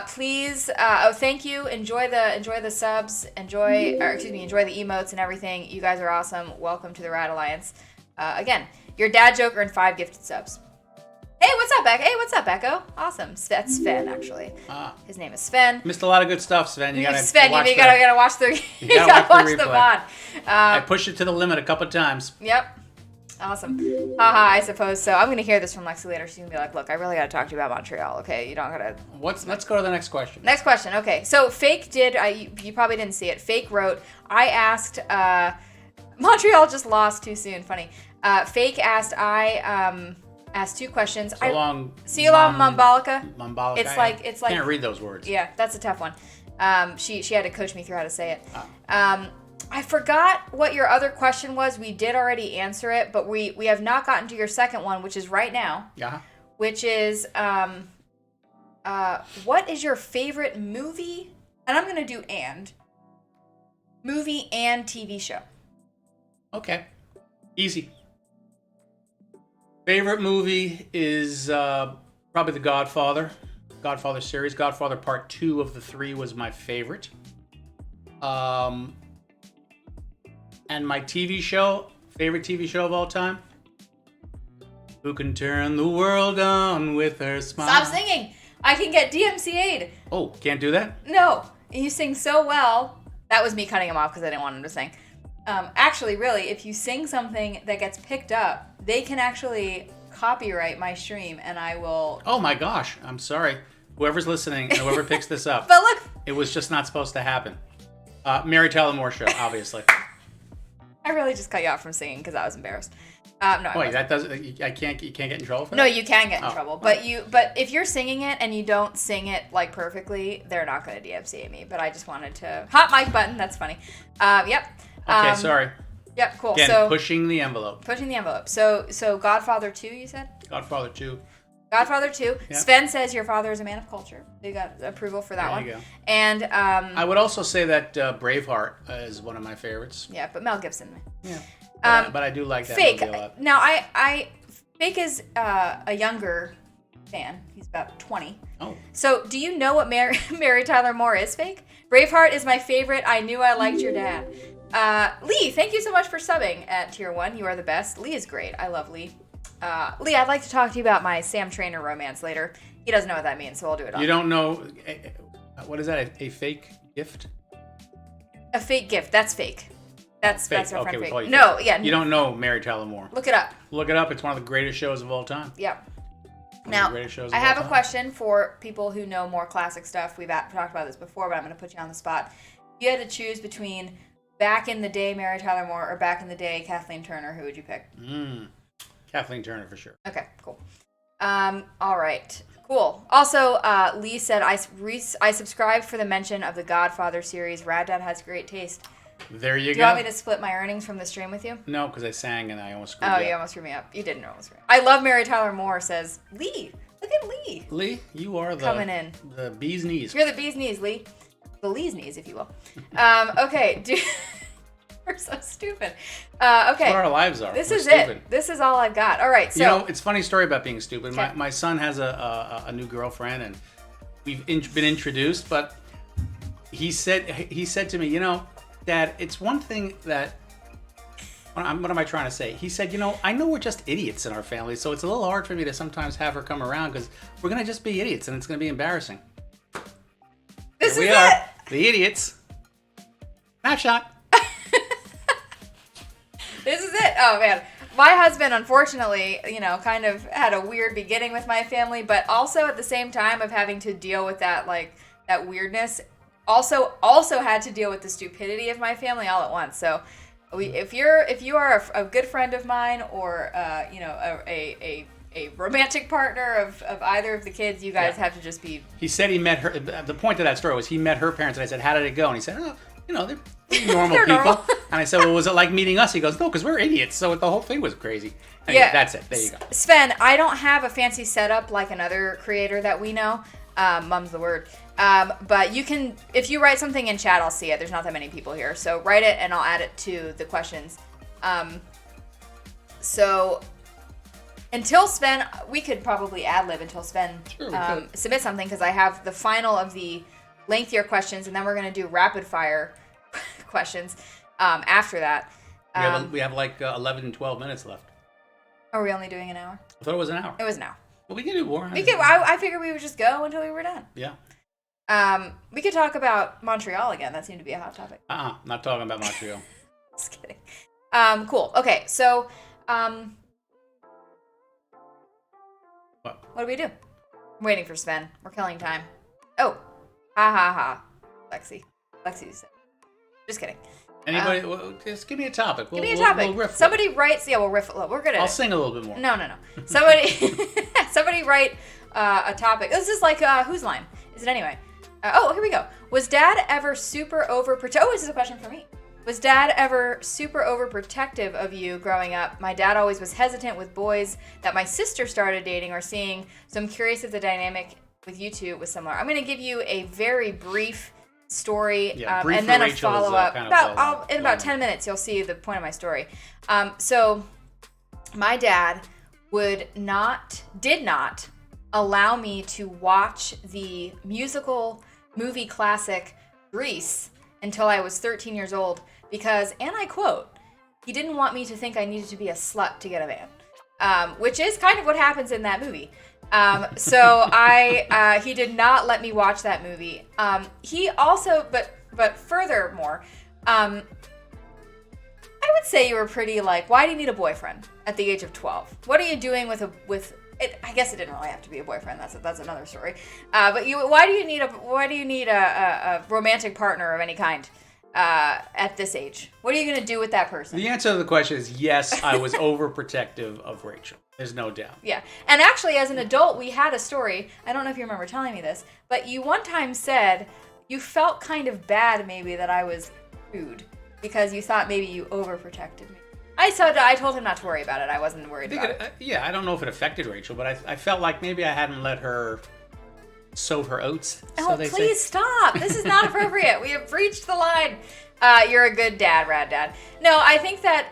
Please, thank you. Enjoy the subs. Enjoy the emotes and everything. You guys are awesome. Welcome to the Rad Alliance. Again, your dad joke earned 5 gifted subs. Hey, what's up, Echo? Hey, what's up, Echo? Awesome. That's Sven, actually. His name is Sven. Missed a lot of good stuff, Sven. You gotta Sven, watch you gotta watch the you gotta watch the VOD. I pushed it to the limit a couple of times. Yep. Awesome. Haha, I suppose so. I'm gonna hear this from Lexi later. She's gonna be like, "Look, I really gotta talk to you about Montreal. Okay, you don't gotta." Let's go to the next question. Next question. Okay, so Fake did. You probably didn't see it. Fake wrote. I asked. Montreal just lost too soon. Funny. Fake asked. I asked 2 questions. So long. See you long, Mambalika. Mambalika. It's like. Can't read those words. Yeah, that's a tough one. She had to coach me through how to say it. I forgot what your other question was. We did already answer it, but we have not gotten to your second one, which is right now. Yeah. Which is, what is your favorite movie? And I'm going to do movie and TV show. Okay. Easy. Favorite movie is probably The Godfather. Godfather series. Godfather Part 2 of the 3 was my favorite. And my TV show, favorite TV show of all time? Who can turn the world on with her smile? Stop singing! I can get DMCA'd. Oh, can't do that? No. You sing so well. That was me cutting him off because I didn't want him to sing. Actually, really, if you sing something that gets picked up, they can actually copyright my stream and I will... Oh my gosh, I'm sorry. Whoever's listening and whoever picks this up. But look... It was just not supposed to happen. Mary Tyler Moore Show, obviously. I really just cut you off from singing because I was embarrassed. No. Wait, that doesn't. You can't get in trouble for that? No, you can get in trouble. But if you're singing it and you don't sing it like perfectly, they're not going to DMCA me. But I just wanted to hot mic button. That's funny. Yep. Okay, sorry. Yep, cool. Again, so pushing the envelope. Pushing the envelope. So Godfather 2, you said? Godfather 2. Godfather 2. Yep. Sven says your father is a man of culture. They got approval for that one. There you go. And I would also say that Braveheart is one of my favorites. Yeah, but Mel Gibson. Yeah. But I do like that Fake. movie a lot. Now, Fake is a younger fan. He's about 20. Oh. So, do you know what Mary Tyler Moore is, Fake? Braveheart is my favorite. I knew I liked your dad. Lee, thank you so much for subbing at Tier 1. You are the best. Lee is great. I love Lee. Lee, I'd like to talk to you about my Sam Trainer romance later. He doesn't know what that means, so I'll do it on. You don't know... What is that? A fake gift? A fake gift. That's fake. That's our friend okay, Fake. we No, fake. yeah. You don't know Mary Tyler Moore. Look it up. Look it up. It's one of the greatest shows of all time. Yep. One Now, of the greatest shows of I all have a time. question for people who know more classic stuff. We've talked about this before, but I'm going to put you on the spot. If you had to choose between back in the day Mary Tyler Moore or back in the day Kathleen Turner, who would you pick? Kathleen Turner for sure. Okay, cool. All right, cool. Also, Lee said, I subscribed for the mention of the Godfather series. Rad Dad has great taste. There you Do go. you want me to split my earnings from the stream with you? No, because I sang and I almost screwed Oh, you you up. almost threw me up. You didn't almost screw me up. I love Mary Tyler Moore, says Lee. Look at Lee. Lee, you are Coming in. the bee's knees. You're the bee's knees, Lee. The Lee's knees, if you will. Okay. We're so stupid. Okay. That's what our lives are. This We're is stupid. it. This is all I've got. All right. So, You know, it's a funny story about being stupid. Okay. My son has a new girlfriend, and we've been introduced. But he said to me, you know, Dad, it's one thing that. What am I trying to say? He said, you know, I know we're just idiots in our family, so it's a little hard for me to sometimes have her come around because we're gonna just be idiots, and it's gonna be embarrassing. this Here is we are, it. the idiots. Snapshot. This is it. Oh man, my husband, unfortunately, kind of had a weird beginning with my family, but also at the same time of having to deal with that weirdness, also had to deal with the stupidity of my family all at once. So, if you are a good friend of mine, or a romantic partner of either of the kids, you guys have to just be. He said he met her. The point of that story was he met her parents, and I said, "How did it go?" And he said, "Oh, they're normal They're people. normal. And I said, well, was it like meeting us? He goes, no, because we're idiots. So the whole thing was crazy. Anyway, Yeah. that's it. There you go. Sven, I don't have a fancy setup like another creator that we know. Mum's the word. But you can, if you write something in chat, I'll see it. There's not that many people here. So write it and I'll add it to the questions. So until Sven, we could probably ad-lib until Sven submits something, because I have the final of the lengthier questions, and then we're going to do rapid fire questions after that. We have like 11 and 12 minutes left. Are we only doing an hour? I thought it was an hour. It was an hour. Well, we can do more. I figured we would just go until we were done. Yeah. We could talk about Montreal again. That seemed to be a hot topic. Not talking about Montreal. Just kidding. Cool. Okay, so what do we do? I'm waiting for Sven. We're killing time. Oh, ha ha ha. Lexi said. Just kidding. Anybody? Just give me a topic. Give me a topic. We'll riff. Somebody writes. Yeah, we'll riff. We're good at it. I'll sing a little bit more. No. Somebody write a topic. This is like whose line is it anyway? Here we go. Was Dad ever super overprotective? Oh, this is a question for me. Was Dad ever super overprotective of you growing up? My dad always was hesitant with boys that my sister started dating or seeing, so I'm curious if the dynamic with you two was similar. I'm going to give you a very brief story, and then a follow-up. In about 10 minutes, you'll see the point of my story. So my dad did not allow me to watch the musical movie classic Grease until I was 13 years old because, and I quote, he didn't want me to think I needed to be a slut to get a man, which is kind of what happens in that movie. He did not let me watch that movie. He also, but furthermore, I would say you were pretty like, why do you need a boyfriend at the age of 12? What are you doing with it? I guess it didn't really have to be a boyfriend. That's another story. Why do you need a romantic partner of any kind at this age? What are you going to do with that person? The answer to the question is yes, I was overprotective of Rachel. There's no doubt. Yeah. And actually, as an adult, we had a story. I don't know if you remember telling me this, but you one time said you felt kind of bad maybe that I was rude because you thought maybe you overprotected me. I told him not to worry about it. I wasn't worried about it. Yeah, I don't know if it affected Rachel, but I felt like maybe I hadn't let her sow her oats. Oh, please stop. This is not appropriate. We have reached the line. You're a good dad, Rad Dad. No, I think that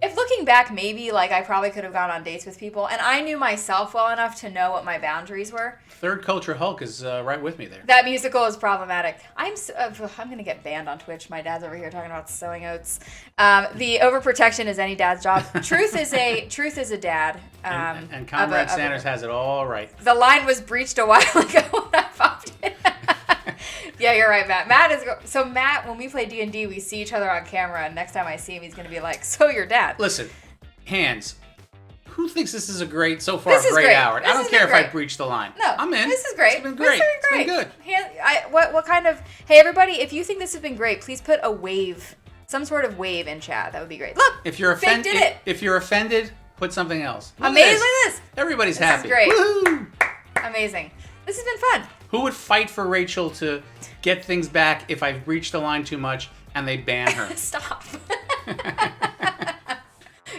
if looking back, maybe like I probably could have gone on dates with people, and I knew myself well enough to know what my boundaries were. Third Culture Hulk is right with me there. That musical is problematic. I'm gonna get banned on Twitch. My dad's over here talking about sowing oats. The overprotection is any dad's job. Truth is a dad. And Comrade Sanders has it all right. The line was breached a while ago when I popped in. Yeah, you're right, Matt. Matt, when we play D&D, we see each other on camera, and next time I see him, he's going to be like, so you're dad. Listen, hands. Who thinks this is a great hour? I don't care if I breach the line. No, I'm in. This is great. It's been great. It's been good. What kind of... Hey, everybody, if you think this has been great, please put a wave, some sort of wave in chat. That would be great. Look, if you're offended, did it. If you're offended, put something else. Amazing. Look at this. Everybody's this happy. Is great. Woohoo! Amazing. This has been fun. Who would fight for Rachel to get things back if I breach the line too much and they ban her? Stop.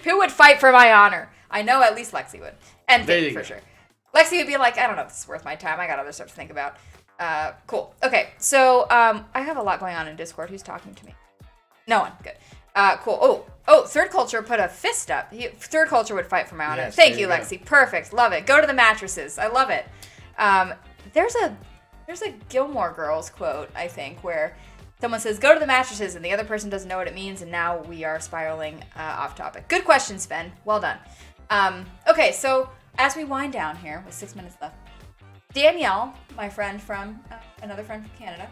Who would fight for my honor? I know at least Lexi would. And Vic, for sure. Lexi would be like, I don't know if this is worth my time. I got other stuff to think about. Cool. Okay, so I have a lot going on in Discord. Who's talking to me? No one. Good. Cool. Oh, Third Culture put a fist up. Third Culture would fight for my honor. Yes, Thank you, Lexi. Perfect. Love it. Go to the mattresses. I love it. There's a Gilmore Girls quote, I think, where someone says, go to the mattresses, and the other person doesn't know what it means, and now we are spiraling off topic. Good question, Sven. Well done. Okay, so as we wind down here with 6 minutes left, Danielle, my friend from, another friend from Canada,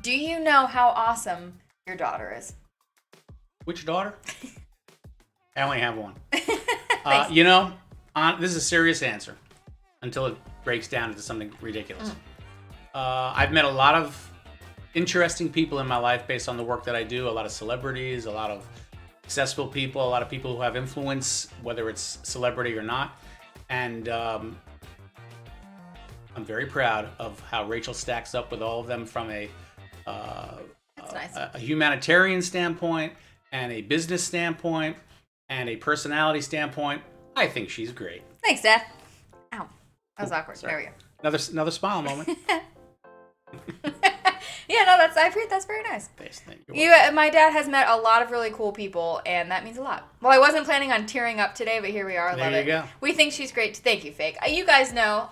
do you know how awesome your daughter is? Which daughter? I only have one. Thanks. This is a serious answer until it breaks down into something ridiculous. I've met a lot of interesting people in my life based on the work that I do, a lot of celebrities, a lot of successful people, a lot of people who have influence, whether it's celebrity or not. And I'm very proud of how Rachel stacks up with all of them from a It's nice. a humanitarian standpoint and a business standpoint and a personality standpoint, I think she's great. Thanks, Dad. Ow. That was awkward. Sorry. There we go. Another smile moment. Yeah, no, that's very nice. Thanks. My dad has met a lot of really cool people, and that means a lot. Well, I wasn't planning on tearing up today, but here we are. I love it. There you go. We think she's great. Thank you, Fake. You guys know,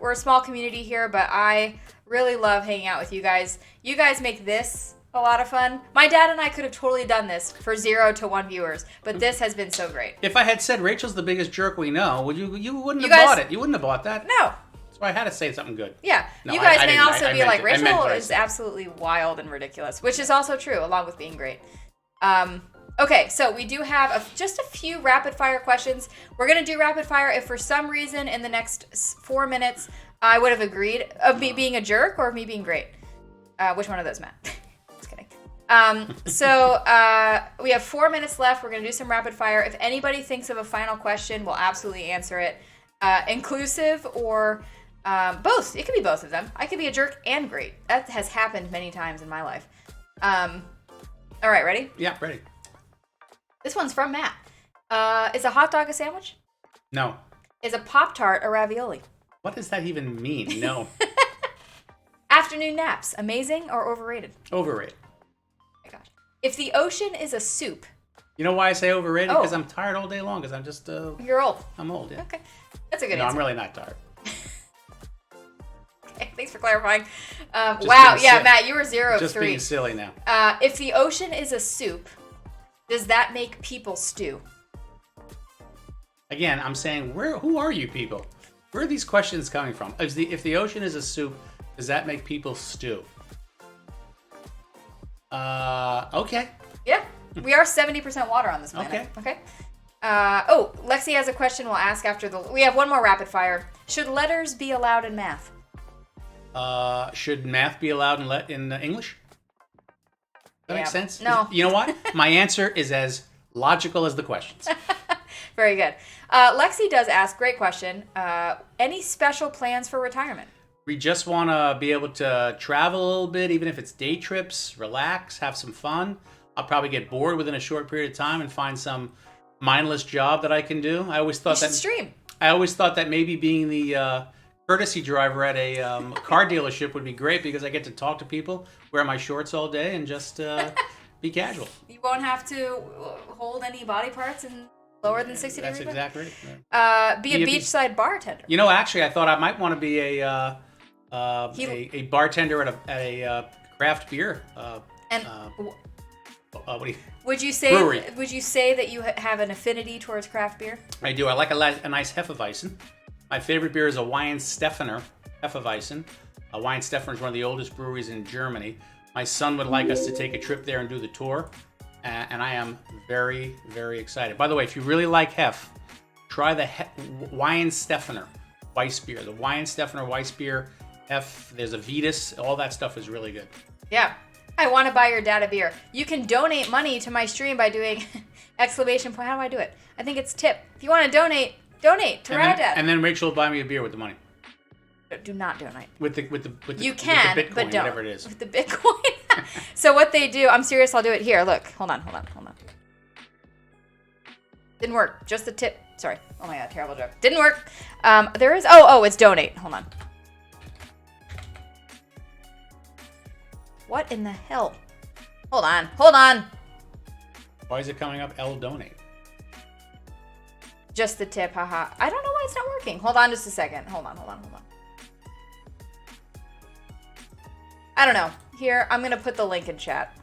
we're a small community here, but I really love hanging out with you guys. You guys make this a lot of fun. My dad and I could have totally done this for 0 to 1 viewers, but this has been so great. If I had said Rachel's the biggest jerk we know, you wouldn't have bought it. You wouldn't have bought that. No. So I had to say something good. Yeah. No, you guys I may didn't. also I be meant like, it. I meant Rachel what I is said. absolutely wild and ridiculous, which is also true, along with being great. Okay, so we do have just a few rapid fire questions. We're going to do rapid fire if for some reason in the next 4 minutes I would have agreed of me being a jerk or of me being great. Which one of those, Matt? Just kidding. We have 4 minutes left. We're going to do some rapid fire. If anybody thinks of a final question, we'll absolutely answer it. Inclusive or both. It could be both of them. I could be a jerk and great. That has happened many times in my life. All right, ready? Yeah, ready. This one's from Matt. Is a hot dog a sandwich? No. Is a Pop-Tart a ravioli? What does that even mean? No. Afternoon naps, amazing or overrated? Overrated. Oh my gosh. If the ocean is a soup. You know why I say overrated? Oh. Because I'm tired all day long. Because I'm just. You're old. I'm old. Yeah. Okay, that's a good No, answer. I'm really not tired. Okay, thanks for clarifying. Wow, being yeah, silly. Matt, you were 0 of Just 3. being silly now. If the ocean is a soup, does that make people stew? Again, I'm saying, who are you people? Where are these questions coming from? If the ocean is a soup, does that make people stew? Okay. Yeah, we are 70% water on this planet. Okay. Lexi has a question we'll ask after we have one more rapid fire. Should letters be allowed in math? Should math be allowed in English? That makes sense? No. You know what? My answer is as logical as the questions. Very good. Lexi does ask, great question. Any special plans for retirement? We just want to be able to travel a little bit, even if it's day trips, relax, have some fun. I'll probably get bored within a short period of time and find some mindless job that I can do. I always thought Stream. I always thought that maybe being the courtesy driver at a car dealership would be great because I get to talk to people, wear my shorts all day, and just be casual. You won't have to hold any body parts in lower than 60 degrees. That's exactly right. Be a beachside bartender. You know, actually, I thought I might want to be a bartender at a craft beer. Would you say brewery. Would you say that you have an affinity towards craft beer? I do. I like a nice Hefeweizen. My favorite beer is a Weihenstephaner Hefeweizen. Weihenstephaner is one of the oldest breweries in Germany. My son would like us to take a trip there and do the tour, and I am very, very excited. By the way, if you really like Hef, try the Weihenstephaner Weiss beer. The Weihenstephaner Weiss beer, Hef, there's a Vitus, all that stuff is really good. Yeah. I want to buy your dad a beer. You can donate money to my stream by doing exclamation point. How do I do it? I think it's tip. If you want to donate to Rad Dad. And then Rachel will buy me a beer with the money. Do not donate. With the You can, with the Bitcoin, but don't. whatever it is. With the Bitcoin. So what they do, I'm serious, I'll do it here. Look, hold on. Didn't work. Just the tip. Sorry. Oh my god, terrible joke. Didn't work. There is. It's donate. Hold on. What in the hell? Hold on. Why is it coming up L donate? Just the tip, haha. I don't know why it's not working. Hold on just a second. Hold on. I don't know. Here, I'm going to put the link in chat.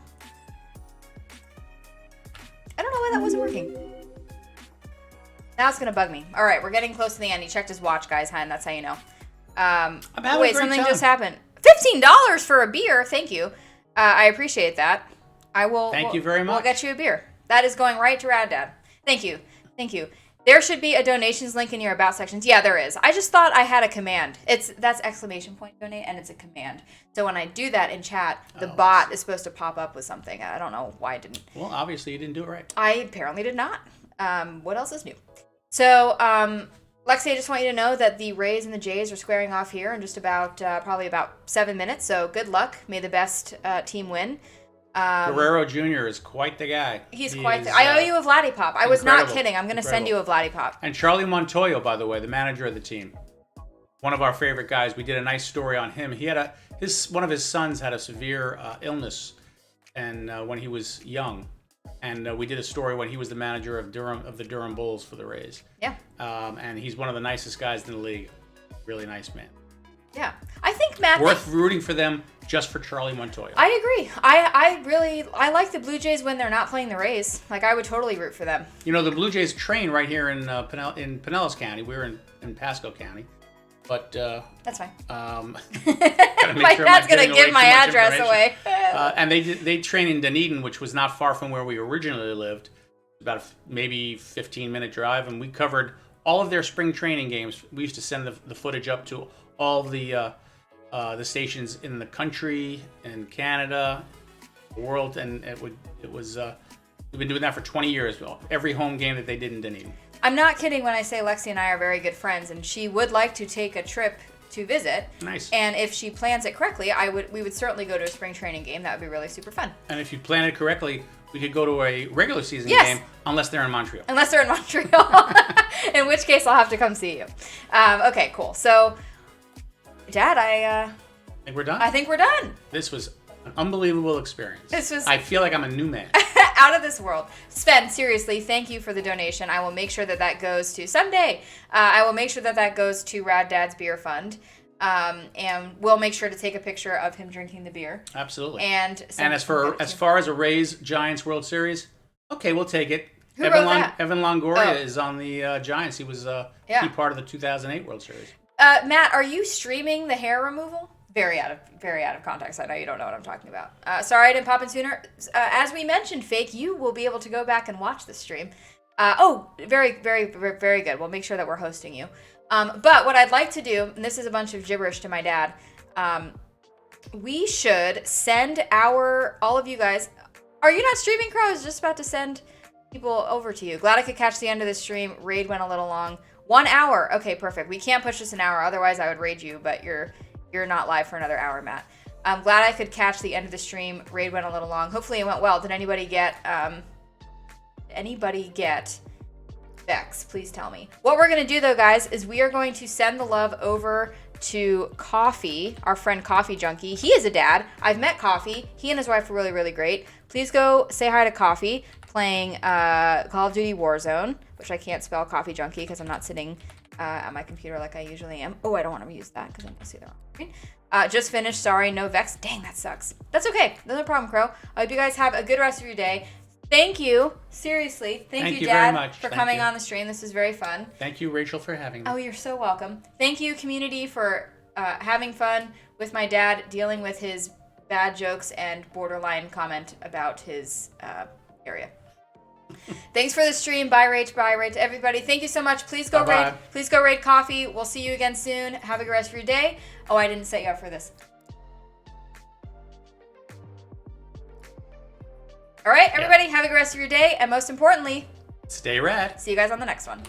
I don't know why that wasn't working. Now it's going to bug me. All right, we're getting close to the end. He checked his watch, guys, and that's how you know. I'm having a Wait, great something time. just happened. $15 for a beer. Thank you. I appreciate that. I will. Thank you very much. We'll get you a beer. That is going right to Rad Dad. Thank you. There should be a donations link in your about sections. Yeah, there is. I just thought I had a command. That's exclamation point donate, and it's a command. So when I do that in chat, the bot is supposed to pop up with something. I don't know why it didn't. Well, obviously you didn't do it right. I apparently did not. What else is new? So Lexi, I just want you to know that the Rays and the Jays are squaring off here in just about, probably about 7 minutes. So good luck. May the best team win. Guerrero Jr. is quite the guy. He's quite the... I owe you a Vladdy Pop. I was not kidding. I'm going to send you a Vladdy Pop. And Charlie Montoyo, by the way, the manager of the team. One of our favorite guys. We did a nice story on him. He had one of his sons had a severe illness, and when he was young, and we did a story when he was the manager of the Durham Bulls for the Rays. Yeah. And he's one of the nicest guys in the league. Really nice man. Yeah, I think Matt. Worth rooting for them just for Charlie Montoyo. I agree. I like the Blue Jays when they're not playing the Rays. Like I would totally root for them. You know, the Blue Jays train right here in Pinellas County. We're in Pasco County, but that's fine. My dad's gonna give my address away. And they train in Dunedin, which was not far from where we originally lived. About maybe 15-minute drive, and we covered all of their spring training games. We used to send the footage up to all the stations in the country, in Canada, the world, and it was we've been doing that for 20 years. Every home game that they did in Dunedin. I'm not kidding when I say Lexi and I are very good friends, and she would like to take a trip to visit. Nice. And if she plans it correctly, we would certainly go to a spring training game. That would be really super fun. And if you plan it correctly, we could go to a regular season game, unless they're in Montreal. Unless they're in Montreal, in which case I'll have to come see you. Okay, cool. So, Dad, I think we're done. I think we're done. This was an unbelievable experience. I feel like I'm a new man. Out of this world. Sven, seriously, thank you for the donation. I will make sure that goes to someday. I will make sure that goes to Rad Dad's Beer Fund. And we'll make sure to take a picture of him drinking the beer. Absolutely. And as far as a Rays Giants World Series, okay, we'll take it. Who wrote that? Evan Longoria is on the Giants. He was a key part of the 2008 World Series. Matt, are you streaming the hair removal? Very out of context. I know you don't know what I'm talking about. Sorry I didn't pop in sooner. As we mentioned, Fake, you will be able to go back and watch the stream. Very, very, very good. We'll make sure that we're hosting you. But what I'd like to do, and this is a bunch of gibberish to my dad, we should send all of you guys. Are you not streaming, Crow? I was just about to send people over to you. Glad I could catch the end of the stream. Raid went a little long. 1 hour. Okay, perfect. We can't push this an hour. Otherwise, I would raid you, but you're not live for another hour, Matt. I'm glad I could catch the end of the stream. Raid went a little long. Hopefully it went well. Did anybody get Vex? Please tell me. What we're going to do, though, guys, is we are going to send the love over to Coffee, our friend Coffee Junkie. He is a dad. I've met Coffee. He and his wife are really, really great. Please go say hi to Coffee, playing Call of Duty Warzone, which I can't spell Coffee Junkie because I'm not sitting at my computer like I usually am. Oh, I don't want to use that because I'm going to see the wrong screen. Just finished. Sorry, no Vex. Dang, that sucks. That's okay. No problem, Crow. I hope you guys have a good rest of your day. Thank you. Seriously. Thank you, Dad, very much. for coming on the stream. This is very fun. Thank you, Rachel, for having me. Oh, you're so welcome. Thank you, community, for having fun with my dad, dealing with his bad jokes and borderline comment about his area. Thanks for the stream. Bye, Rach. Bye, Rach. Everybody, thank you so much. Please go raid. Please go raid Coffee. We'll see you again soon. Have a good rest of your day. Oh, I didn't set you up for this. All right, everybody, have a good rest of your day. And most importantly, stay rad. See you guys on the next one.